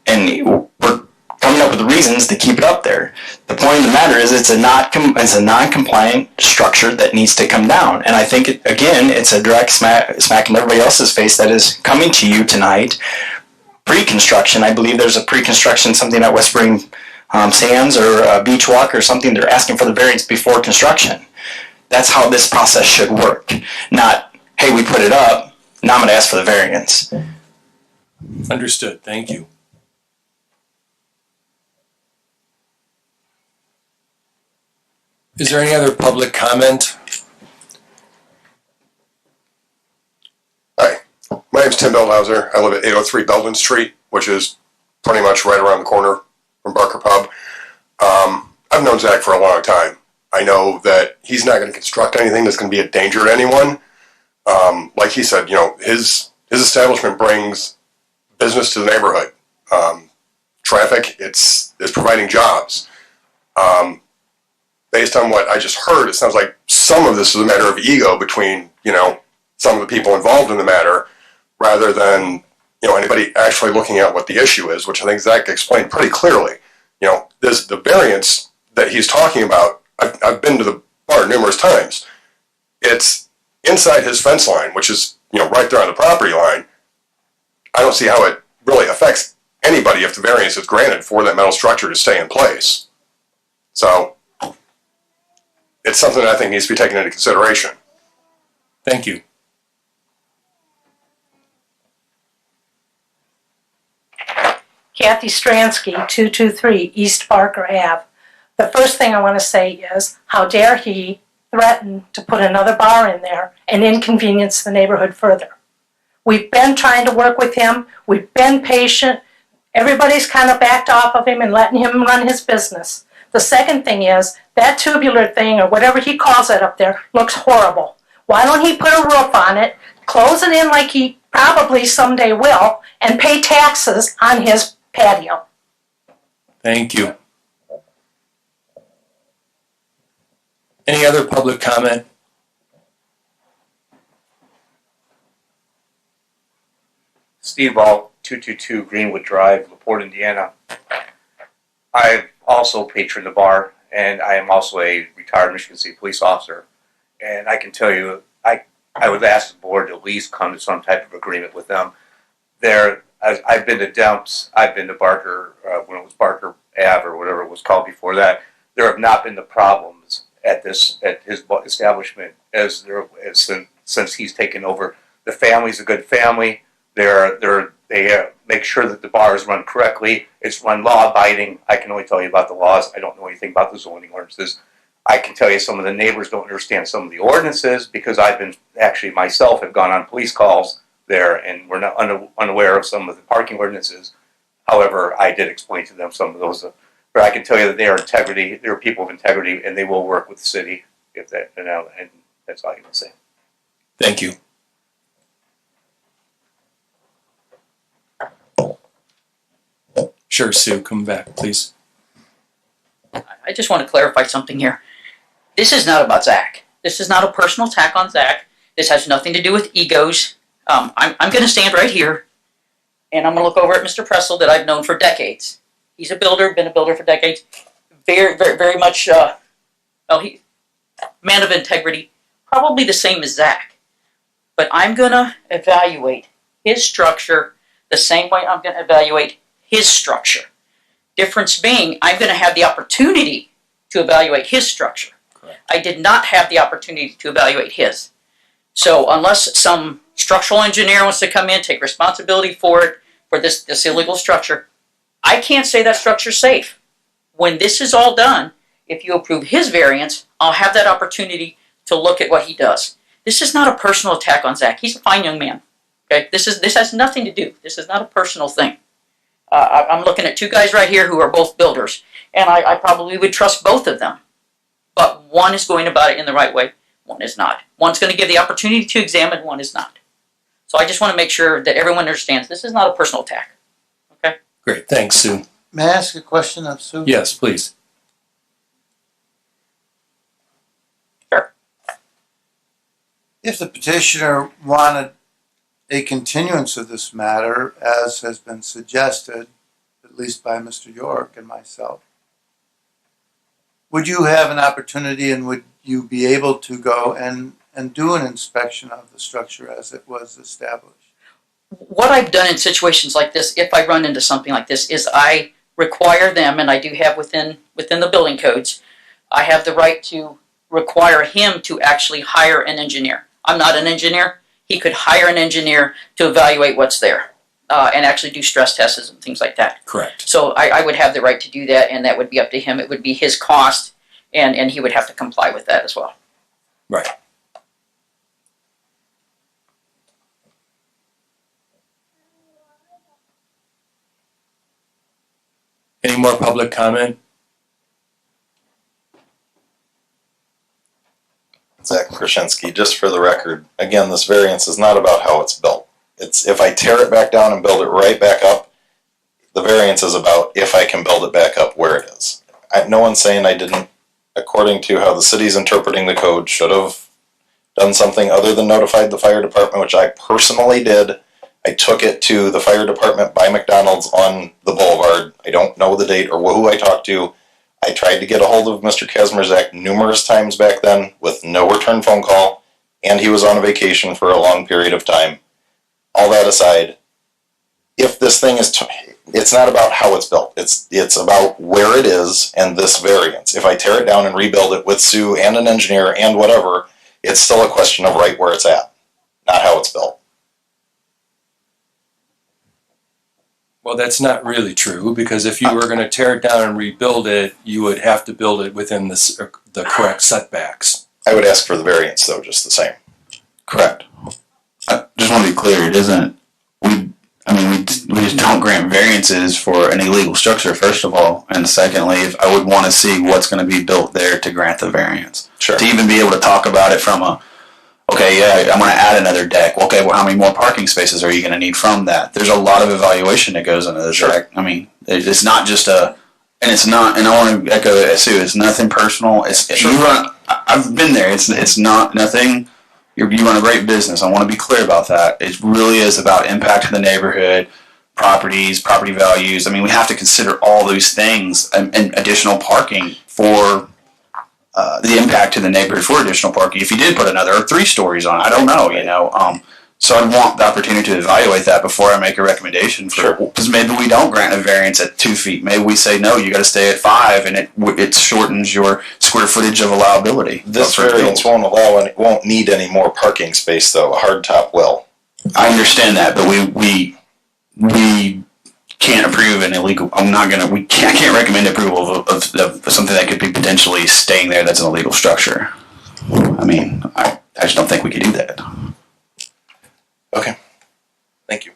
And we're coming up with reasons to keep it up there. The point of the matter is it's a non-compliant structure that needs to come down. And I think, it's a direct smack in everybody else's face that is coming to you tonight. Pre-construction, I believe there's a pre-construction, something at West Spring Sands or Beach Walk or something. They're asking for the variance before construction. That's how this process should work. Not, hey, we put it up, now I'm going to ask for the variance. Understood. Thank you. Is there any other public comment? Hi, my name's Tim Beldhauser. I live at 803 Belden Street, which is pretty much right around the corner from Barker Pub. I've known Zach for a long time. I know that he's not going to construct anything that's going to be a danger to anyone. Like he said, his establishment brings business to the neighborhood. Traffic, it's providing jobs. Based on what I just heard, it sounds like some of this is a matter of ego between, some of the people involved in the matter, rather than, anybody actually looking at what the issue is, which I think Zach explained pretty clearly. The variance that he's talking about, I've been to the bar numerous times. It's inside his fence line, which is, right there on the property line. I don't see how it really affects anybody if the variance is granted for that metal structure to stay in place. So, it's something that I think needs to be taken into consideration. Thank you. Kathy Stransky, 223 East Barker Ave. The first thing I want to say is, how dare he threaten to put another bar in there and inconvenience the neighborhood further. We've been trying to work with him. We've been patient. Everybody's kind of backed off of him and letting him run his business. The second thing is, that tubular thing, or whatever he calls it up there, looks horrible. Why don't he put a roof on it, close it in like he probably someday will, and pay taxes on his patio? Thank you. Any other public comment? Steve Ball, 222 Greenwood Drive, LaPorte, Indiana. I've also patroned the bar, and I am also a retired Michigan City police officer. And I can tell you, I would ask the board to at least come to some type of agreement with them. I've been to Demps, I've been to Barker, when it was Barker Ave or whatever it was called before that. There have not been the problems at his establishment since he's taken over. The family's a good family. They make sure that the bar is run correctly. It's run law-abiding. I can only tell you about the laws. I don't know anything about the zoning ordinances. I can tell you some of the neighbors don't understand some of the ordinances because I've been, actually myself, have gone on police calls there and we're not unaware of some of the parking ordinances. However, I did explain to them some of those. But I can tell you that they are people of integrity, and they will work with the city and that's all I can say. Thank you. Sure, Sue, come back, please. I just want to clarify something here. This is not about Zach. This is not a personal attack on Zach. This has nothing to do with egos. I'm going to stand right here, and I'm going to look over at Mr. Pressel that I've known for decades. He's a builder, been a builder for decades. Very, very, very much, he's man of integrity. Probably the same as Zach. But I'm going to evaluate his structure the same way I'm going to evaluate his structure. Difference being, I'm going to have the opportunity to evaluate his structure. Correct. I did not have the opportunity to evaluate his. So unless some structural engineer wants to come in, take responsibility for it, for this illegal structure, I can't say that structure's safe. When this is all done, if you approve his variance, I'll have that opportunity to look at what he does. This is not a personal attack on Zach. He's a fine young man. Okay, this has nothing to do. This is not a personal thing. I'm looking at two guys right here who are both builders, and I probably would trust both of them. But one is going about it in the right way, one is not. One's going to give the opportunity to examine, one is not. So I just want to make sure that everyone understands this is not a personal attack. Okay? Great, thanks, Sue. May I ask a question of Sue? Yes, please. Sure. If the petitioner wanted a continuance of this matter, as has been suggested, at least by Mr. York and myself. Would you have an opportunity and would you be able to go and do an inspection of the structure as it was established? What I've done in situations like this, if I run into something like this, is I require them, and I do have within the building codes, I have the right to require him to actually hire an engineer. I'm not an engineer. He could hire an engineer to evaluate what's there and actually do stress tests and things like that. Correct. So I would have the right to do that, and that would be up to him. It would be his cost, and he would have to comply with that as well. Right. Any more public comment? Zach Krasinski, just for the record, again, this variance is not about how it's built. It's if I tear it back down and build it right back up, the variance is about if I can build it back up where it is. No one's saying I didn't, according to how the city's interpreting the code, should have done something other than notified the fire department, which I personally did. I took it to the fire department by McDonald's on the boulevard. I don't know the date or who I talked to. I tried to get a hold of Mr. Kazmierzak numerous times back then with no return phone call, and he was on a vacation for a long period of time. All that aside, if this thing is, it's not about how it's built. It's about where it is and this variance. If I tear it down and rebuild it with Sue and an engineer and whatever, it's still a question of right where it's at, not how it's built. Well, that's not really true, because if you were going to tear it down and rebuild it, you would have to build it within the correct setbacks. I would ask for the variance, though, just the same. Correct. I just want to be clear. It isn't. We just don't grant variances for an illegal structure, first of all, and secondly, I would want to see what's going to be built there to grant the variance. Sure. To even be able to talk about it from okay, yeah, I'm going to add another deck. Okay, well, how many more parking spaces are you going to need from that? There's a lot of evaluation that goes into this. Sure. Deck. I mean, it's not just and it's not, and I want to echo Sue, it's nothing personal. Sure. I've been there. It's not nothing. You run a great business. I want to be clear about that. It really is about impact to the neighborhood, properties, property values. I mean, we have to consider all those things and additional parking for the impact to the neighborhood for additional parking. If you did put another 3 stories on, I don't know, So I'd want the opportunity to evaluate that before I make a recommendation. Because maybe we don't grant a variance at 2 feet. Maybe we say, no, you got to stay at 5, and it shortens your square footage of allowability. This variance won't need any more parking space, though. A hardtop will. I understand that, but we can't approve an illegal. I can't recommend approval of something that could be potentially staying there that's an illegal structure. I mean, I just don't think we could do that. Okay. Thank you.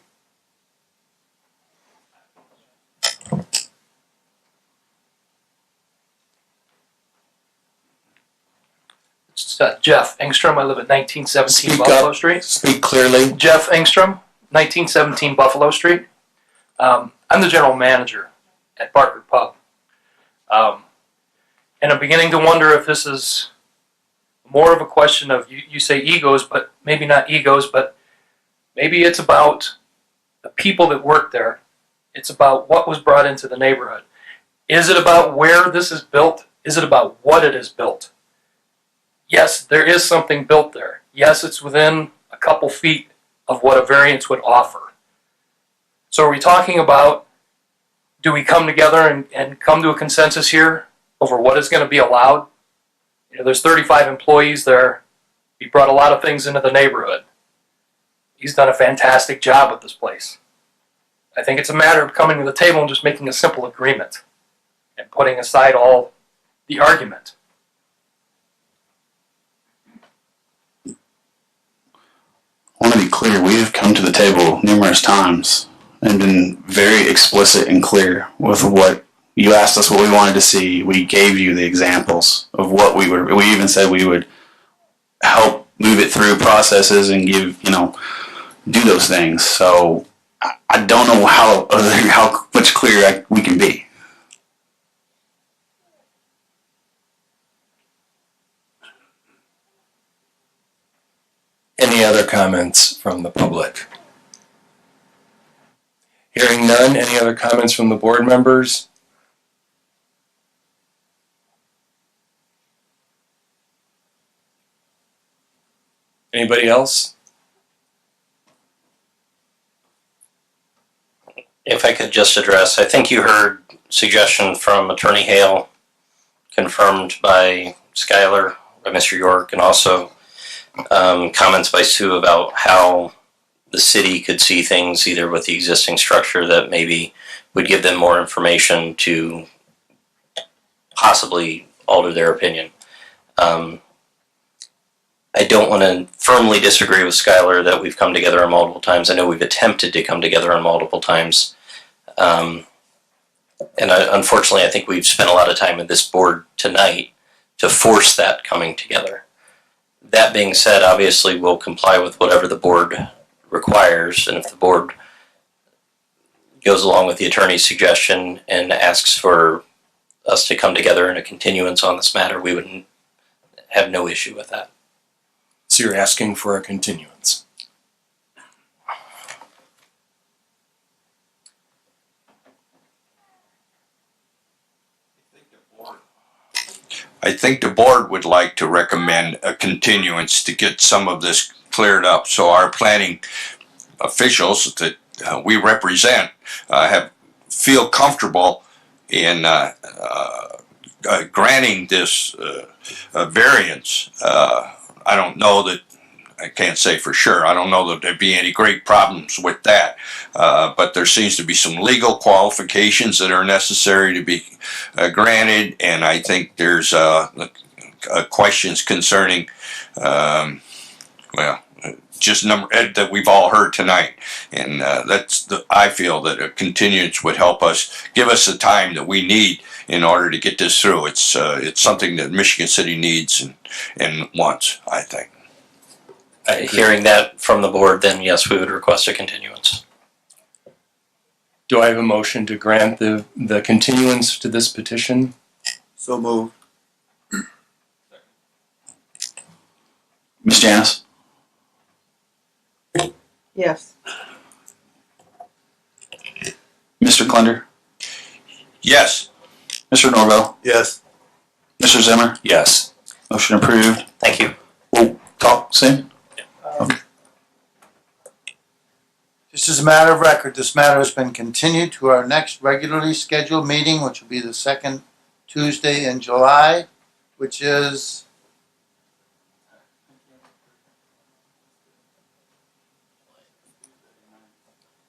It's Jeff Engstrom. I live at 1917 Speak Buffalo up. Street. Speak clearly. Jeff Engstrom, 1917 Buffalo Street. I'm the general manager at Parker Pub. And I'm beginning to wonder if this is more of a question of, you say egos, but maybe not egos, but maybe it's about the people that work there. It's about what was brought into the neighborhood. Is it about where this is built? Is it about what it is built? Yes, there is something built there. Yes, it's within a couple feet of what a variance would offer. So are we talking about, do we come together and come to a consensus here over what is going to be allowed? There's 35 employees there. He brought a lot of things into the neighborhood. He's done a fantastic job with this place. I think it's a matter of coming to the table and just making a simple agreement and putting aside all the argument. I want to be clear. We have come to the table numerous times and been very explicit and clear with what you asked us what we wanted to see. We gave you the examples of what we would. We even said we would help move it through processes and give, do those things. So I don't know how much clearer we can be. Any other comments from the public? Hearing none, any other comments from the board members? Anybody else? If I could just address, I think you heard suggestion from Attorney Hale, confirmed by Schuyler, by Mr. York, and also comments by Sue about how the city could see things either with the existing structure that maybe would give them more information to possibly alter their opinion. I don't want to firmly disagree with Schuyler that we've come together on multiple times. I know we've attempted to come together on multiple times. Unfortunately, I think we've spent a lot of time at this board tonight to force that coming together. That being said, obviously we'll comply with whatever the board requires, and if the board goes along with the attorney's suggestion and asks for us to come together in a continuance on this matter, we would have no issue with that. So you're asking for a continuance? I think the board would like to recommend a continuance to get some of this cleared up, so our planning officials that we represent feel comfortable in granting this variance. I don't know that, I can't say for sure, I don't know that there'd be any great problems with that, but there seems to be some legal qualifications that are necessary to be granted, and I think there's questions concerning, just number that we've all heard tonight, and I feel that a continuance would help us, give us the time that we need in order to get this through. It's something that Michigan City needs and wants, I think. Hearing that from the board, then yes, we would request a continuance. Do I have a motion to grant the continuance to this petition? So moved. Ms. Janice? Yes. Mr. Klender? Yes. Mr. Norvell? Yes. Mr. Zimmer? Yes. Motion approved. Thank you. We'll talk soon. Just as a matter of record, this matter has been continued to our next regularly scheduled meeting, which will be the second Tuesday in July, which is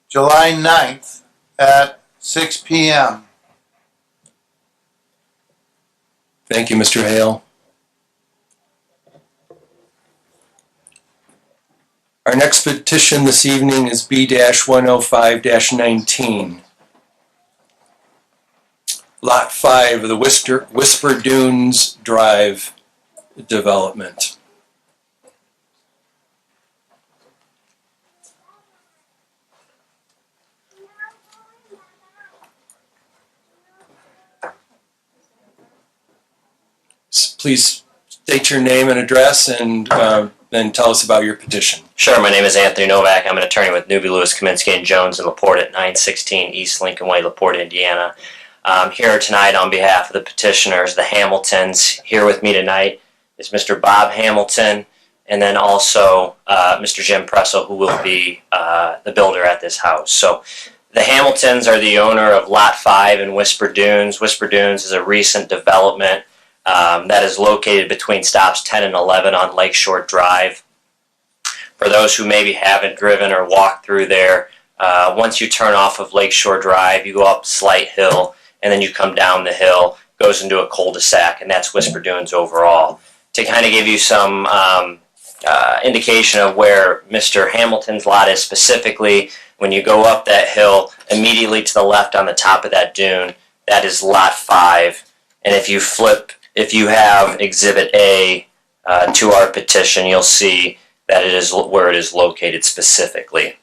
July 9th at 6 p.m. Thank you, Mr. Hale. Our next petition this evening is B-105-19. Lot 5 of the Whisper Dunes Drive development. Please state your name and address and then tell us about your petition. Sure, my name is Anthony Novak. I'm an attorney with Newby, Lewis, Kaminsky, and Jones in LaPorte at 916 East Lincoln Way, LaPorte, Indiana. Here tonight on behalf of the petitioners, the Hamiltons. Here with me tonight is Mr. Bob Hamilton, and then also Mr. Jim Pressel, who will be the builder at this house. So the Hamiltons are the owner of Lot 5 in Whisper Dunes. Whisper Dunes is a recent development that is located between stops 10 and 11 on Lakeshore Drive. For those who maybe haven't driven or walked through there, once you turn off of Lakeshore Drive, you go up Slight Hill, and then you come down the hill, goes into a cul-de-sac, and that's Whisper Dunes overall. To kind of give you some indication of where Mr. Hamilton's lot is specifically, when you go up that hill, immediately to the left on the top of that dune, that is Lot 5. And if you have Exhibit A to our petition, you'll see that it is where it is located specifically.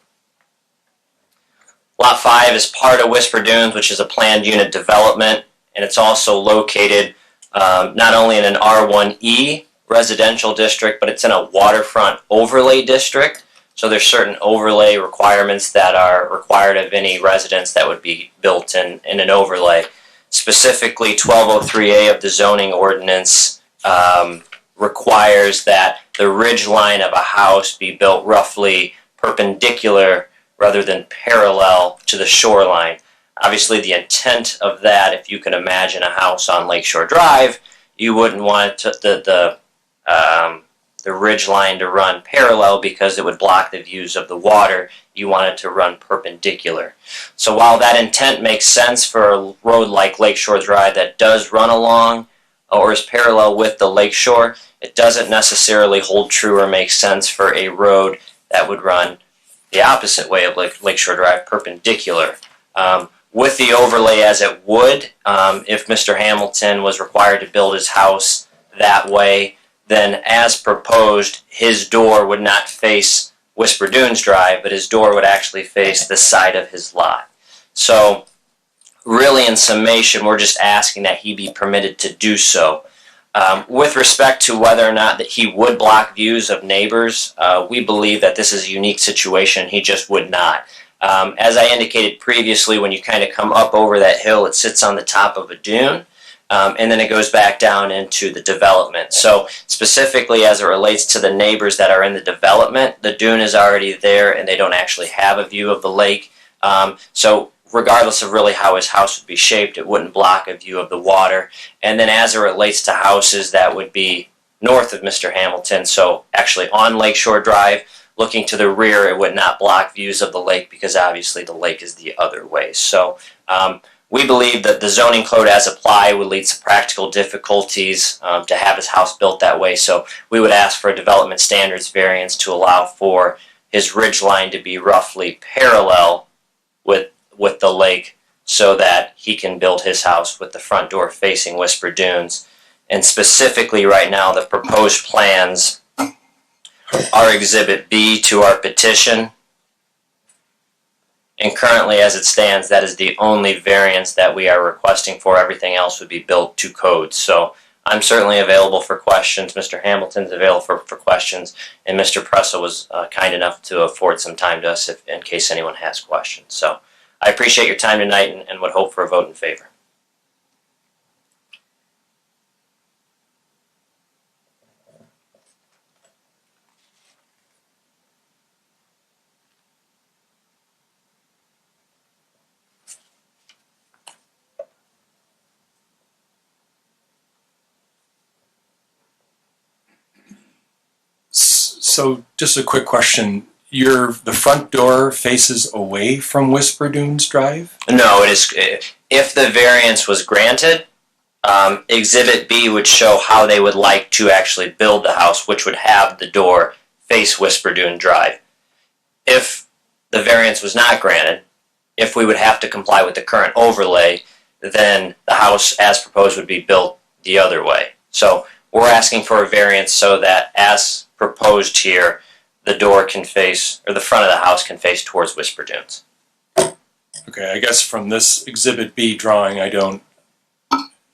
Lot 5 is part of Whisper Dunes, which is a planned unit development, and it's also located not only in an R1E residential district, but it's in a waterfront overlay district. So there's certain overlay requirements that are required of any residence that would be built in an overlay. Specifically, 1203A of the zoning ordinance requires that the ridge line of a house be built roughly perpendicular rather than parallel to the shoreline. Obviously, the intent of that, if you can imagine a house on Lakeshore Drive, you wouldn't want the ridge line to run parallel because it would block the views of the water. You want it to run perpendicular. So while that intent makes sense for a road like Lakeshore Drive that does run along or is parallel with the lakeshore, it doesn't necessarily hold true or make sense for a road that would run the opposite way of Lakeshore Drive, perpendicular. With the overlay as it would, if Mr. Hamilton was required to build his house that way, then as proposed, his door would not face Whisper Dunes Drive, but his door would actually face the side of his lot. So really, in summation, we're just asking that he be permitted to do so. With respect to whether or not that he would block views of neighbors, we believe that this is a unique situation. He just would not. As I indicated previously, when you kind of come up over that hill, it sits on the top of a dune, and then it goes back down into the development. So specifically as it relates to the neighbors that are in the development, the dune is already there and they don't actually have a view of the lake. So regardless of really how his house would be shaped, it wouldn't block a view of the water. And then as it relates to houses that would be north of Mr. Hamilton, so actually on Lakeshore Drive, looking to the rear, it would not block views of the lake because obviously the lake is the other way. So we believe that the zoning code as applied would lead to practical difficulties to have his house built that way. So we would ask for a development standards variance to allow for his ridge line to be roughly parallel with the lake so that he can build his house with the front door facing Whisper Dunes. And specifically right now, the proposed plans are Exhibit B to our petition. And currently, as it stands, that is the only variance that we are requesting for. Everything else would be built to code. So I'm certainly available for questions. Mr. Hamilton's available for questions. And Mr. Pressa was kind enough to afford some time to us in case anyone has questions. So I appreciate your time tonight and would hope for a vote in favor. So just a quick question. The front door faces away from Whisper Dunes Drive? No, it is. If the variance was granted, Exhibit B would show how they would like to actually build the house, which would have the door face Whisper Dune Drive. If the variance was not granted, if we would have to comply with the current overlay, then the house as proposed would be built the other way. So we're asking for a variance so that as proposed here, the door can face, or the front of the house can face towards Whisper Dunes. Okay, I guess from this Exhibit B drawing, I don't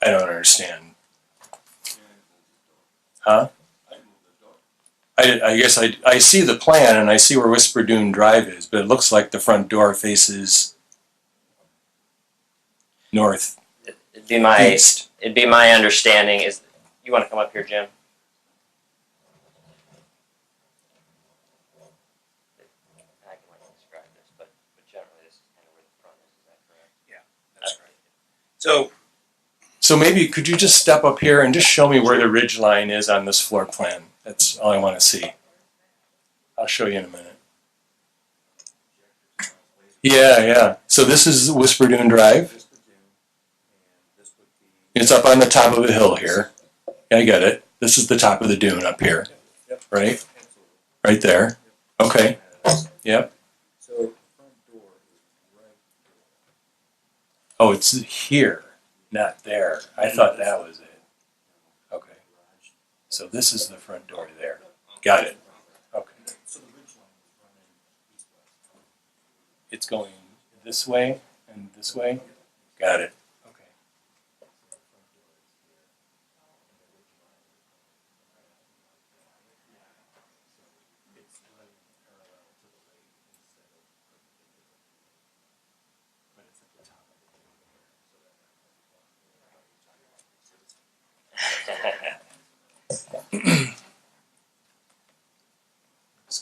understand. Huh? I guess I see the plan and I see where Whisper Dune Drive is, but it looks like the front door faces north. It'd be my understanding is, you want to come up here, Jim? So maybe could you just step up here and just show me where the ridge line is on this floor plan? That's all I want to see. I'll show you in a minute. Yeah. So this is Whisper Dune Drive. It's up on the top of a hill here. I get it. This is the top of the dune up here, right? Right there. Okay. Yep. Oh, it's here, not there. I thought that was it. Okay. So this is the front door there. Got it. Okay. It's going this way and this way? Got it. Okay.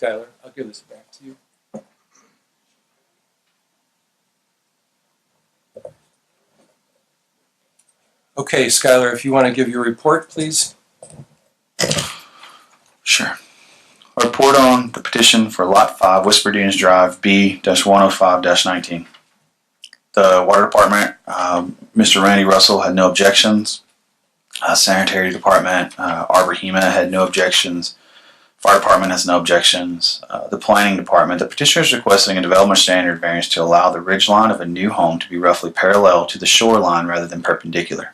Skylar. I'll give this back to you. Okay, Skylar, if you want to give your report, please. Sure. A report on the petition for Lot 5, Whisper Dunes Drive, B-105-19. The Water Department, Mr. Randy Russell had no objections. Sanitary Department, Arbor Hema had no objections. Fire Department has no objections. The Planning Department, the petitioner is requesting a development standard variance to allow the ridge line of a new home to be roughly parallel to the shoreline rather than perpendicular.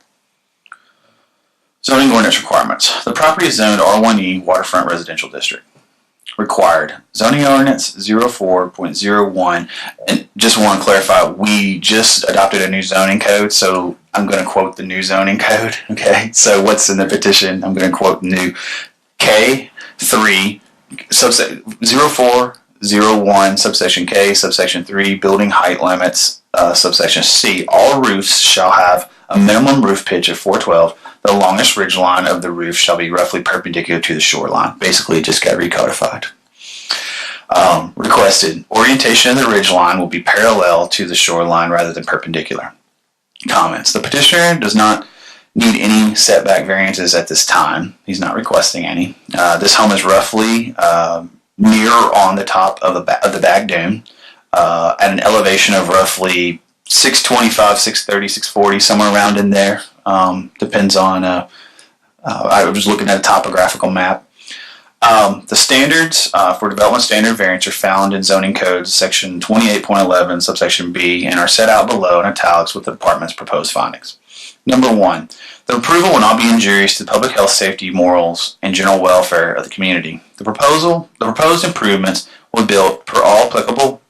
Zoning ordinance requirements. The property is zoned R1E Waterfront Residential District. Required. Zoning ordinance 04.01. And just want to clarify, we just adopted a new zoning code, so I'm going to quote the new zoning code. Okay, so what's in the petition? I'm going to quote new K3 subsection 0401 subsection K subsection 3 building height limits subsection C. All roofs shall have a minimum roof pitch of 412. The longest ridge line of the roof shall be roughly perpendicular to the shoreline. Basically, it just got recodified. Requested. Orientation of the ridge line will be parallel to the shoreline rather than perpendicular. Comments. The petitioner does not need any setback variances at this time. He's not requesting any. This home is roughly near on the top of the back dune at an elevation of roughly 625, 630, 640, somewhere around in there. Depends on, I was looking at a topographical map. The standards for development standard variance are found in zoning codes section 28.11 subsection B and are set out below in italics with the department's proposed findings. Number 1, the approval will not be injurious to the public health, safety, morals, and general welfare of the community. The proposed improvements will be built per all applicable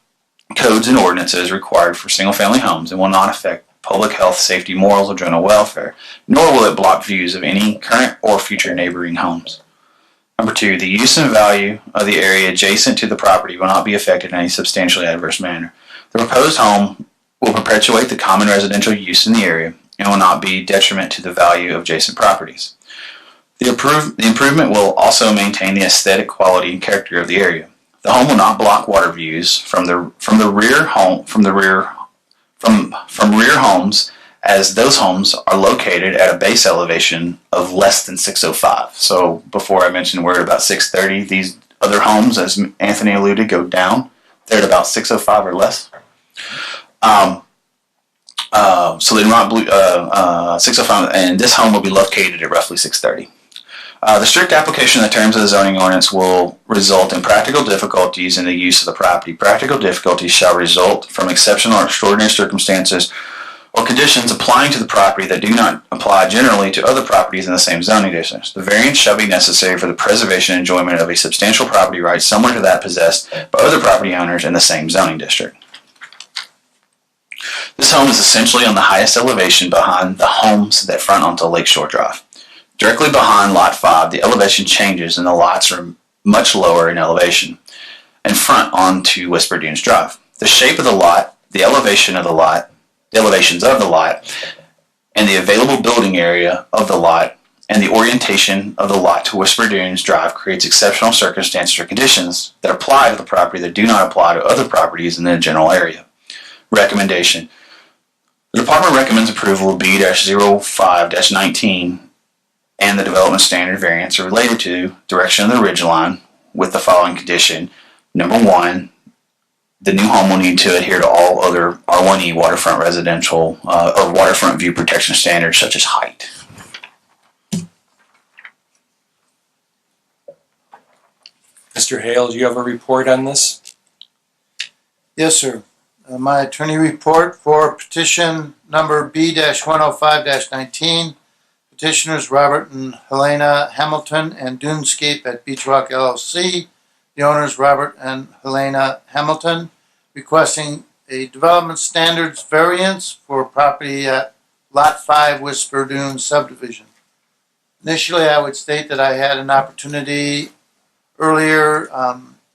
codes and ordinances required for single-family homes and will not affect public health, safety, morals, or general welfare, nor will it block views of any current or future neighboring homes. Number 2, the use and value of the area adjacent to the property will not be affected in any substantially adverse manner. The proposed home will perpetuate the common residential use in the area and will not be detriment to the value of adjacent properties. The improvement will also maintain the aesthetic quality and character of the area. The home will not block water views from rear homes, as those homes are located at a base elevation of less than 605. So before I mentioned we're at about 630, these other homes, as Anthony alluded, go down. They're at about 605 or less. So they're not 605, and this home will be located at roughly 630. The strict application of the terms of the zoning ordinance will result in practical difficulties in the use of the property. Practical difficulties shall result from exceptional or extraordinary circumstances or conditions applying to the property that do not apply generally to other properties in the same zoning district. The variance shall be necessary for the preservation and enjoyment of a substantial property right similar to that possessed by other property owners in the same zoning district. This home is essentially on the highest elevation behind the homes that front onto Lakeshore Drive. Directly behind Lot 5, the elevation changes and the lots are much lower in elevation and front onto Whisper Dunes Drive. The shape of the lot, the elevations of the lot, and the available building area of the lot and the orientation of the lot to Whisper Dunes Drive creates exceptional circumstances or conditions that apply to the property that do not apply to other properties in the general area. Recommendation. The department recommends approval of B-05-19 and the development standard variance related to direction of the ridgeline with the following condition. Number 1, the new home will need to adhere to all other R1E waterfront residential or waterfront view protection standards such as height. Mr. Hale, do you have a report on this? Yes, sir. My attorney report for petition number B-105-19. Petitioners Robert and Helena Hamilton and Dunescape at Beach Rock LLC. The owners Robert and Helena Hamilton requesting a development standards variance for property at Lot 5 Whisper Dunes subdivision. Initially, I would state that I had an opportunity earlier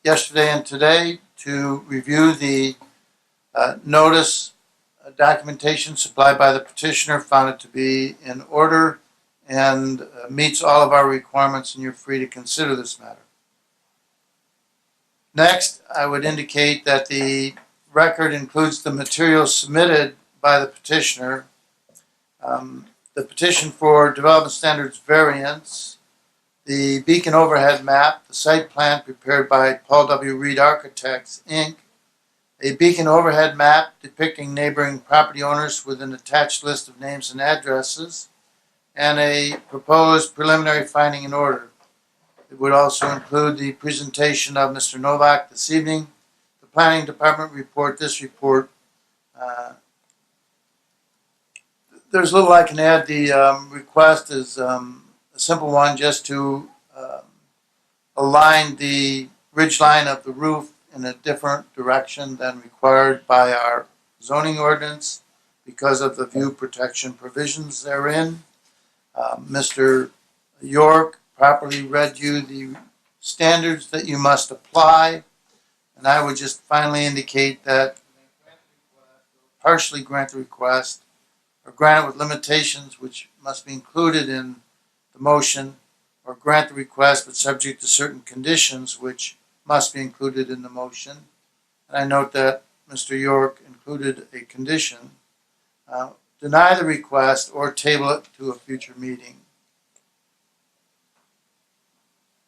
yesterday and today to review the notice documentation supplied by the petitioner, found it to be in order and meets all of our requirements, and you're free to consider this matter. Next, I would indicate that the record includes the materials submitted by the petitioner, the petition for development standards variance, the beacon overhead map, the site plan prepared by Paul W. Reed Architects, Inc., a beacon overhead map depicting neighboring property owners with an attached list of names and addresses, and a proposed preliminary finding in order. It would also include the presentation of Mr. Novak this evening, the planning department report. This report, there's little I can add. The request is a simple one, just to align the ridge line of the roof in a different direction than required by our zoning ordinance because of the view protection provisions therein. Mr. York properly read you the standards that you must apply, and I would just finally indicate that partially grant the request or grant it with limitations which must be included in the motion, or grant the request but subject to certain conditions which must be included in the motion. And I note that Mr. York included a condition, deny the request or table it to a future meeting.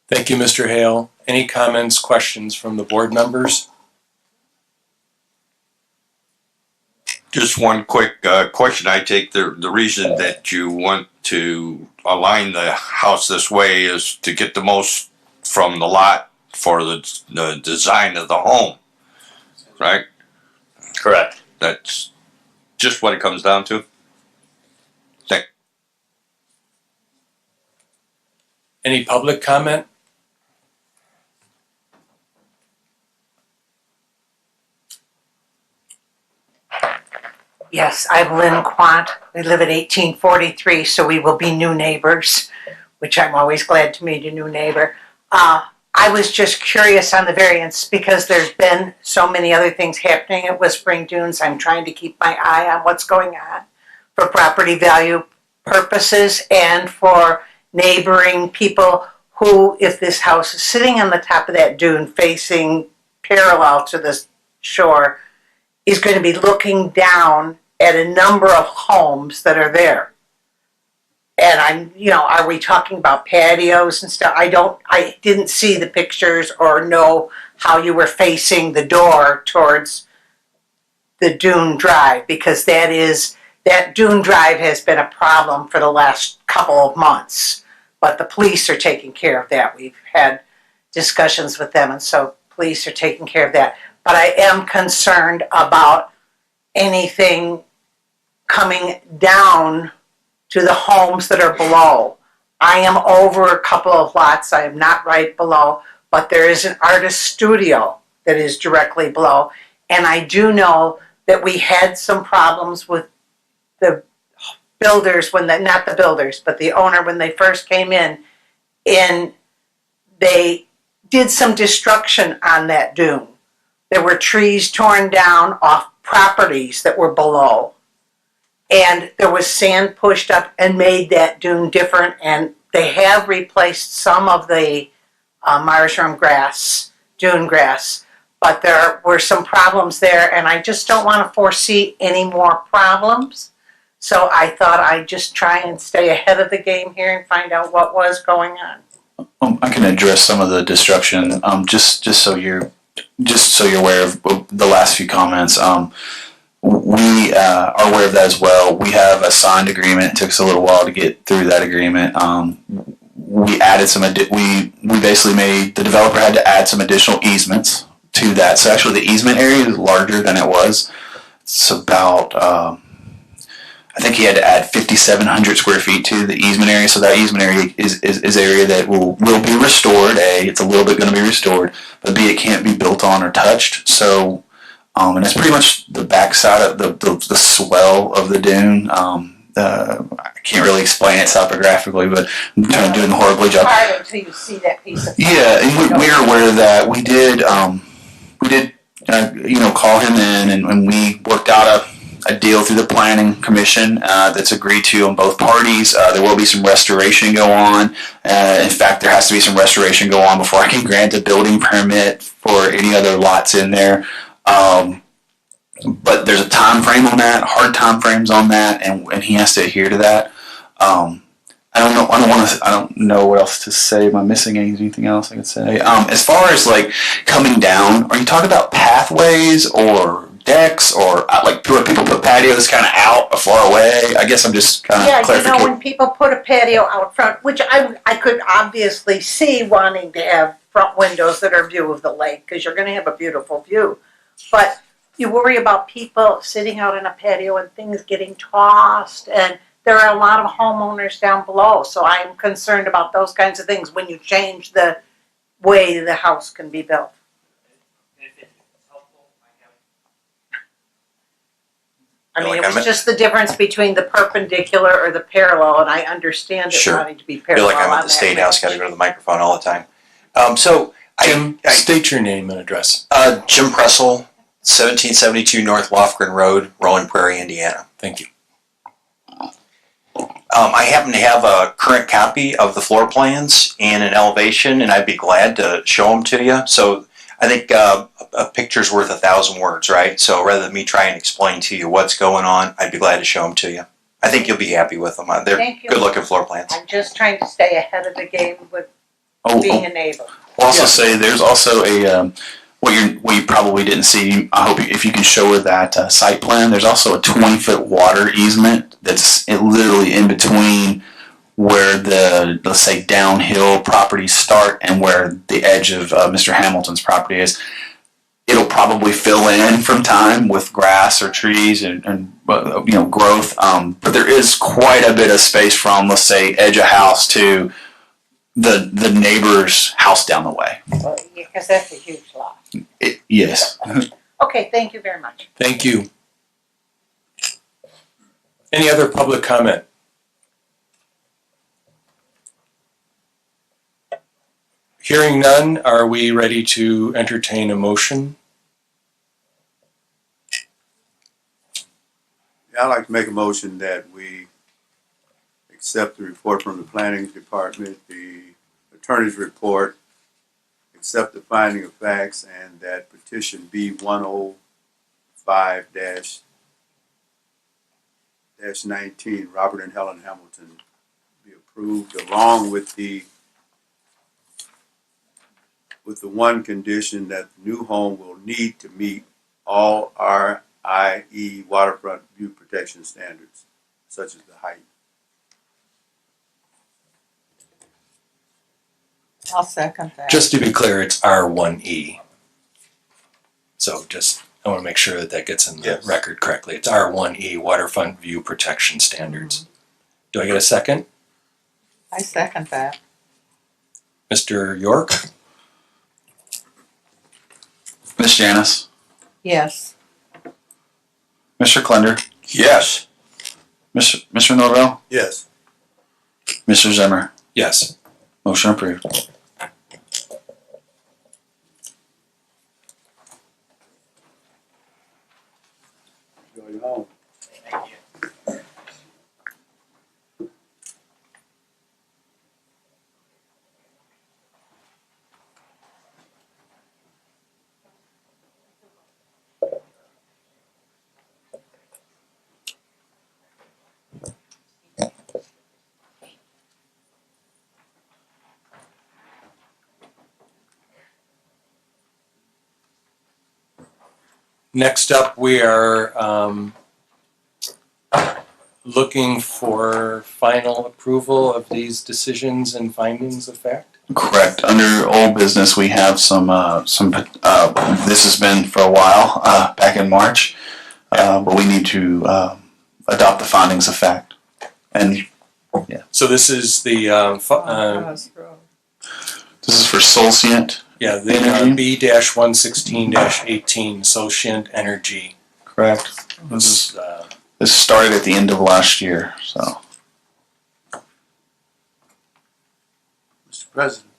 Thank you, Mr. Hale. Any comments, questions from the board members? Just one quick question. I take the reason that you want to align the house this way is to get the most from the lot for the design of the home, right? Correct. That's just what it comes down to. Any public comment? Yes, I'm Lynn Quant. We live at 1843, so we will be new neighbors, which I'm always glad to meet a new neighbor. I was just curious on the variance because there's been so many other things happening at Whispering Dunes. I'm trying to keep my eye on what's going on for property value purposes and for neighboring people who, if this house is sitting on the top of that dune facing parallel to the shore, is going to be looking down at a number of homes that are there. And are we talking about patios and stuff? I didn't see the pictures or know how you were facing the door towards the Dune Drive, because that Dune Drive has been a problem for the last couple of months. But the police are taking care of that. We've had discussions with them, and so police are taking care of that. But I am concerned about anything coming down to the homes that are below. I am over a couple of lots. I am not right below, but there is an artist studio that is directly below. And I do know that we had some problems with the builders not the builders, but the owner when they first came in, and they did some destruction on that dune. There were trees torn down off properties that were below. And there was sand pushed up and made that dune different. And they have replaced some of the marshroom grass, dune grass. But there were some problems there, and I just don't want to foresee any more problems. So I thought I'd just try and stay ahead of the game here and find out what was going on. I can address some of the destruction. Just so you're aware of the last few comments. We are aware of that as well. We have a signed agreement. It took us a little while to get through that agreement. We added we basically made, the developer had to add some additional easements to that. So actually the easement area is larger than it was. It's about, I think he had to add 5,700 square feet to the easement area. So that easement area is area that will be restored. A, it's a little bit going to be restored, but B, it can't be built on or touched. So, and that's pretty much the backside of the swell of the dune. I can't really explain it topographically, but I'm kind of doing a horrible job. It's hard until you see that piece of Yeah, and we are aware of that. We did call him in, and we worked out a deal through the planning commission that's agreed to on both parties. There will be some restoration go on. In fact, there has to be some restoration go on before I can grant a building permit for any other lots in there. But there's a time frame on that, hard time frames on that, and he has to adhere to that. I don't know. I don't know what else to say. Am I missing anything else I could say? As far as like coming down, are you talking about pathways or decks or like where people put patios kind of out or far away? I guess I'm just kind of Yeah, clarificating. when people put a patio out front, which I could obviously see wanting to have front windows that are view of the lake, because you're gonna have a beautiful view. But you worry about people sitting out on a patio and things getting tossed, and there are a lot of homeowners down below, so I'm concerned about those kinds of things when you change the way the house can be built. I mean, it was just the difference between the perpendicular or the parallel, and I understand it Sure. wanting to be I feel parallel. like I'm on at the that State House, got to ridge. go to the microphone all the time. Jim, state your name and address. Jim Pressel, 1772 North Lofgren Road, Rolling Prairie, Indiana. Thank you. I happen to have a current copy of the floor plans and an elevation, and I'd be glad to show them to you. So I think a picture's worth 1,000 words, right? So rather than me try and explain to you what's going on, I'd be glad to show them to you. I think you'll be happy with them. They're Thank you. good-looking floor plans. I'm just trying to stay ahead of the game with being a neighbor. I'll also say there's also a what you probably didn't see. I hope if you can show her that site plan. There's also a 20-foot water easement that's literally in between where the, let's say, downhill properties start and where the edge of Mr. Hamilton's property is. It'll probably fill in from time with grass or trees and growth. But there is quite a bit of space from, let's say, edge of house to the neighbor's house down the way. Well, because that's a huge lot. Yes. Okay, thank you very much. Thank you. Any other public comment? Hearing none, are we ready to entertain a motion? Yeah, I'd like to make a motion that we accept the report from the planning department, the attorney's report, accept the finding of facts, and that petition B 105-19, Robert and Helen Hamilton, be approved, along with the one condition that the new home will need to meet all RIE waterfront view protection standards, such as the height. I'll second that. Just to be clear, it's R1E. So I want to make sure that gets in the record correctly. It's R1E, Waterfront View Protection Standards. Do I get a second? I second that. Mr. York? Ms. Janice? Yes. Mr. Klender? Yes. Mr. Norvell? Yes. Mr. Zimmer? Yes. Motion approved. Going home. Next up, we are looking for final approval of these decisions and findings of fact. Correct. Under old business, we have some. This has been for a while, back in March, but we need to adopt the findings of fact. And So this is the this is for Solcient. yeah, the B-116-18 Solcient Energy. Correct. This started at the end of last year. So, Mr. President,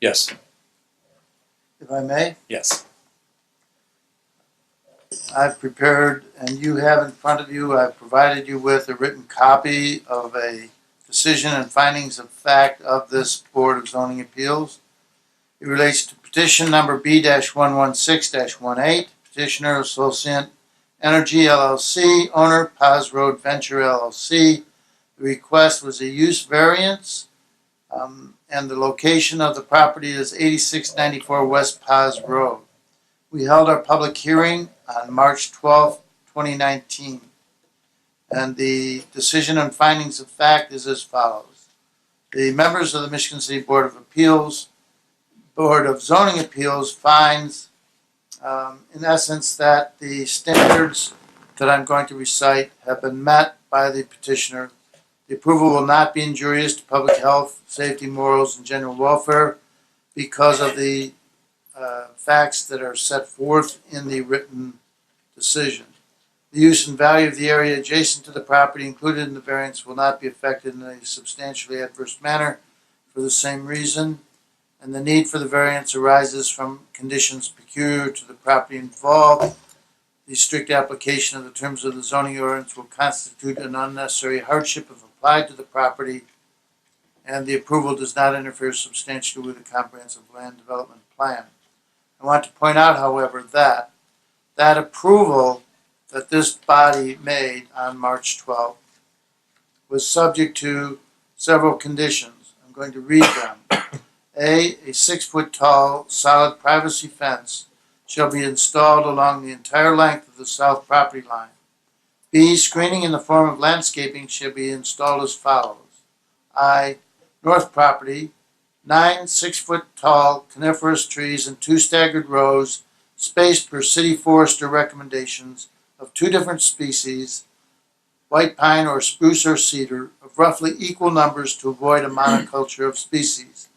Yes. if I may, Yes. I've prepared, and you have in front of you, I've provided you with a written copy of a decision and findings of fact of this Board of Zoning Appeals. It relates to petition number B-116-18, petitioner Associate Energy LLC, owner Paz Road Venture LLC. The request was a use variance, and the location of the property is 8694 West Paz Road. We held our public hearing on March 12, 2019. And the decision and findings of fact is as follows. The members of the Michigan City Board of Zoning Appeals finds, in essence, that the standards that I'm going to recite have been met by the petitioner. The approval will not be injurious to public health, safety, morals, and general welfare because of the facts that are set forth in the written decision. The use and value of the area adjacent to the property included in the variance will not be affected in a substantially adverse manner for the same reason, and the need for the variance arises from conditions peculiar to the property involved. The strict application of the terms of the zoning ordinance will constitute an unnecessary hardship if applied to the property, and the approval does not interfere substantially with the comprehensive land development plan. I want to point out, however, that approval that this body made on March 12th was subject to several conditions. I'm going to read them. A 6-foot tall solid privacy fence shall be installed along the entire length of the south property line. B, screening in the form of landscaping shall be installed as follows. I, north property, 9 6-foot tall coniferous trees in 2 staggered rows, spaced per city forester recommendations of 2 different species, white pine or spruce or cedar, of roughly equal numbers to avoid a monoculture of species.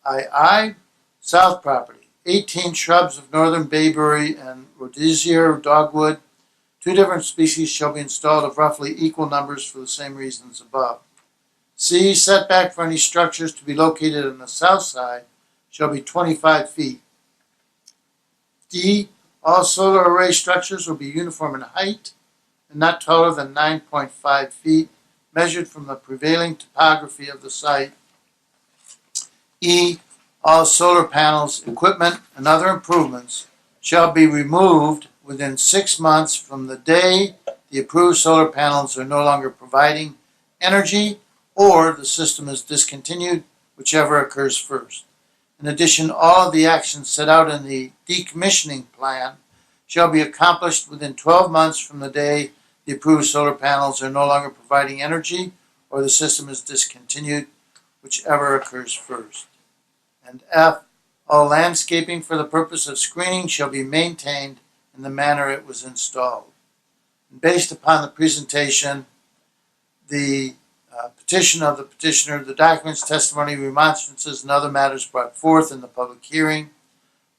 I, south property, 18 shrubs of northern bayberry and rhodesier dogwood, 2 different species shall be installed of roughly equal numbers for the same reasons above. C, setback for any structures to be located on the south side shall be 25 feet. D, all solar array structures will be uniform in height and not taller than 9.5 feet, measured from the prevailing topography of the site. E, all solar panels, equipment, and other improvements shall be removed within 6 months from the day the approved solar panels are no longer providing energy or the system is discontinued, whichever occurs first. In addition, all of the actions set out in the decommissioning plan shall be accomplished within 12 months from the day the approved solar panels are no longer providing energy or the system is discontinued, whichever occurs first. And F, all landscaping for the purpose of screening shall be maintained in the manner it was installed. And based upon the presentation, the petition of the petitioner, the documents, testimony, remonstrances, and other matters brought forth in the public hearing,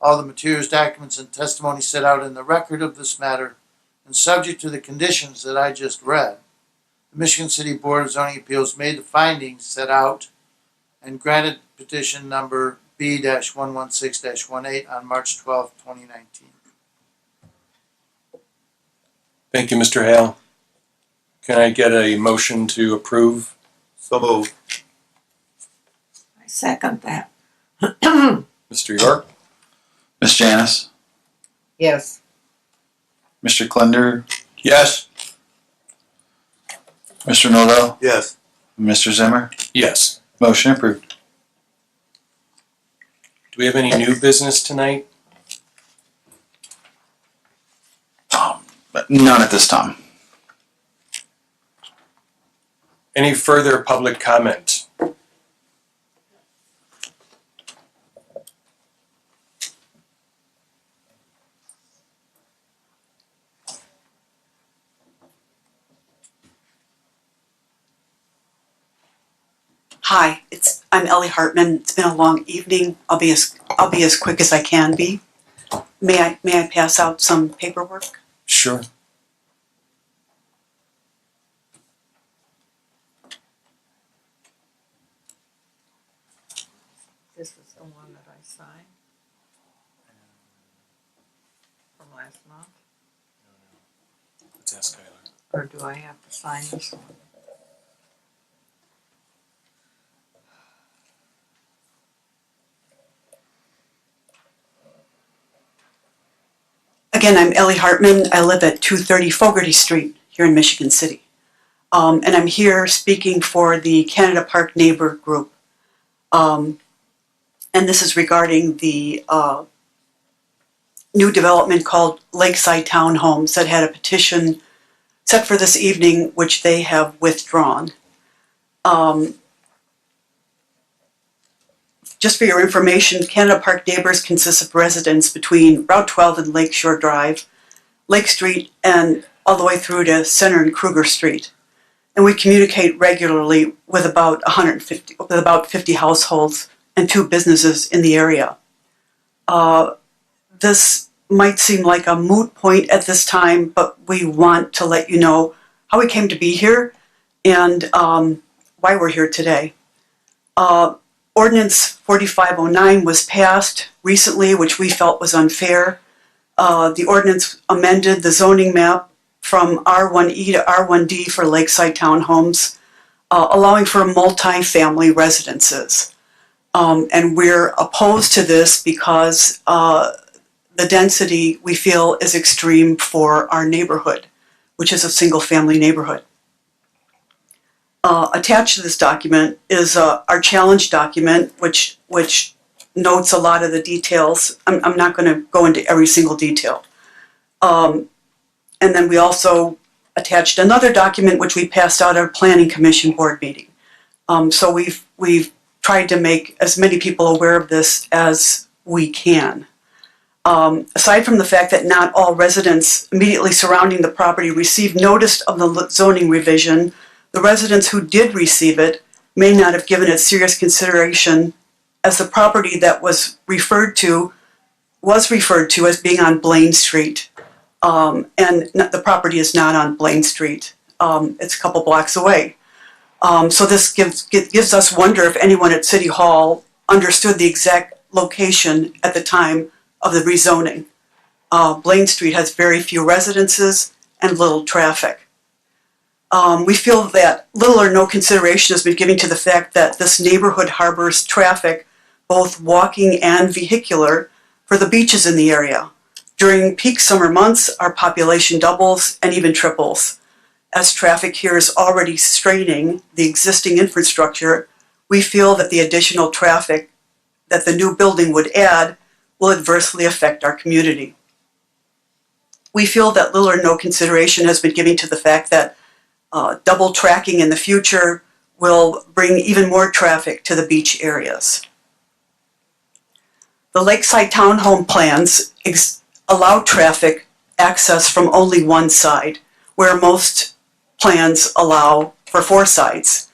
all the materials, documents, and testimony set out in the record of this matter, and subject to the conditions that I just read, the Michigan City Board of Zoning Appeals made the findings set out and granted petition number B-116-18 on March 12, 2019. Thank you, Mr. Hale. Can I get a motion to approve? So moved. I second that. Mr. York? Ms. Janice, Yes. Mr. Klinder, Yes. Mr. Norvell, Yes. Mr. Zimmer. Yes. Motion approved. Do we have any new business tonight? None at this time. Any further public comment? Hi, I'm Ellie Hartman. It's been a long evening. I'll be as quick as I can be. May I pass out some paperwork? Sure. This is the one that I signed from last month. Let's ask Skylar. Or do I have to sign this one? Again, I'm Ellie Hartman. I live at 230 Fogarty Street here in Michigan City. And I'm here speaking for the Canada Park Neighbor Group. And this is regarding the new development called Lakeside Townhomes that had a petition set for this evening, which they have withdrawn. Just for your information, Canada Park Neighbors consists of residents between Route 12 and Lakeshore Drive, Lake Street, and all the way through to Center and Kruger Street. And we communicate regularly with about 50 households and 2 businesses in the area. This might seem like a moot point at this time, but we want to let you know how we came to be here and why we're here today. Ordinance 4509 was passed recently, which we felt was unfair. The ordinance amended the zoning map from R1E to R1D for lakeside townhomes, allowing for multi-family residences. And we're opposed to this because the density, we feel, is extreme for our neighborhood, which is a single-family neighborhood. Attached to this document is our challenge document, which notes a lot of the details. I'm not going to go into every single detail. And then we also attached another document which we passed out at our Planning Commission board meeting. So we've tried to make as many people aware of this as we can. Aside from the fact that not all residents immediately surrounding the property received notice of the zoning revision, the residents who did receive it may not have given it serious consideration, as the property that was referred to as being on Blaine Street. And the property is not on Blaine Street. It's a couple blocks away. So this gives us wonder if anyone at City Hall understood the exact location at the time of the rezoning. Blaine Street has very few residences and little traffic. We feel that little or no consideration has been given to the fact that this neighborhood harbors traffic, both walking and vehicular, for the beaches in the area. During peak summer months, our population doubles and even triples. As traffic here is already straining the existing infrastructure, we feel that the additional traffic that the new building would add will adversely affect our community. We feel that little or no consideration has been given to the fact that double tracking in the future will bring even more traffic to the beach areas. The lakeside townhome plans allow traffic access from only one side, where most plans allow for 4 sides.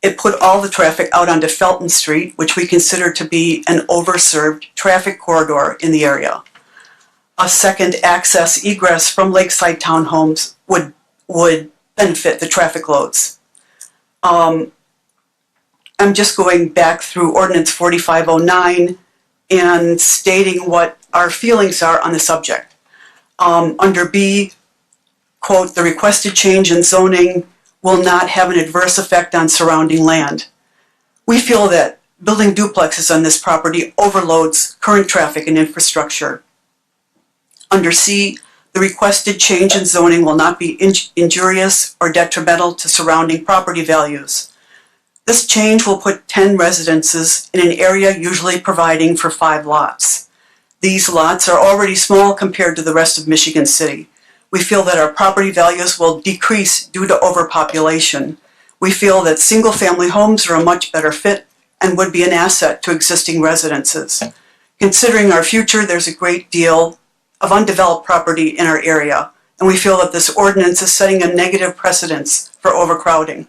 It put all the traffic out onto Felton Street, which we consider to be an overserved traffic corridor in the area. A second access egress from lakeside townhomes would benefit the traffic loads. I'm just going back through Ordinance 4509 and stating what our feelings are on the subject. Under B, quote, the requested change in zoning will not have an adverse effect on surrounding land. We feel that building duplexes on this property overloads current traffic and infrastructure. Under C, the requested change in zoning will not be injurious or detrimental to surrounding property values. This change will put 10 residences in an area usually providing for 5 lots. These lots are already small compared to the rest of Michigan City. We feel that our property values will decrease due to overpopulation. We feel that single-family homes are a much better fit and would be an asset to existing residences. Considering our future, there's a great deal of undeveloped property in our area, and we feel that this ordinance is setting a negative precedence for overcrowding.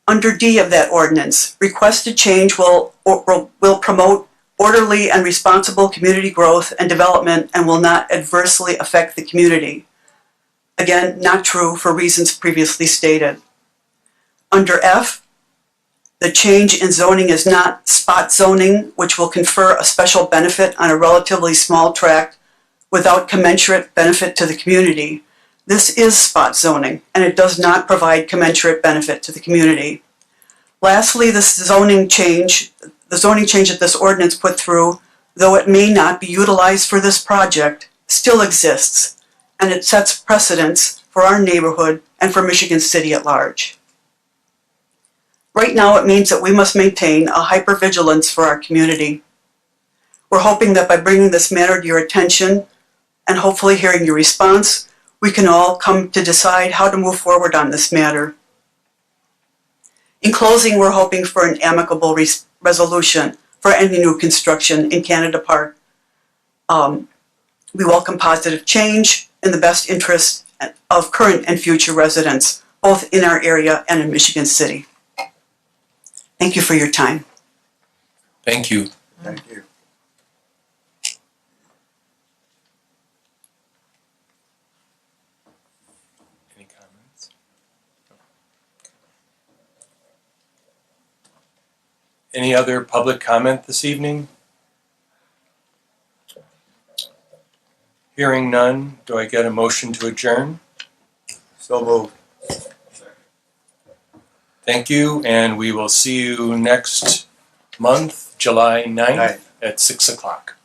Under D of that ordinance, requested change will promote orderly and responsible community growth and development and will not adversely affect the community. Again, not true for reasons previously stated. Under F, the change in zoning is not spot zoning, which will confer a special benefit on a relatively small tract without commensurate benefit to the community. This is spot zoning, and it does not provide commensurate benefit to the community. Lastly, the zoning change that this ordinance put through, though it may not be utilized for this project, still exists, and it sets precedents for our neighborhood and for Michigan City at large. Right now, it means that we must maintain a hypervigilance for our community. We're hoping that by bringing this matter to your attention and hopefully hearing your response, we can all come to decide how to move forward on this matter. In closing, we're hoping for an amicable resolution for any new construction in Canada Park. We welcome positive change in the best interest of current and future residents, both in our area and in Michigan City. Thank you for your time. Thank you. Thank you. Any comments? Any other public comment this evening? Hearing none, do I get a motion to adjourn? So moved. Thank you, and we will see you next month, July 9th at 6 o'clock.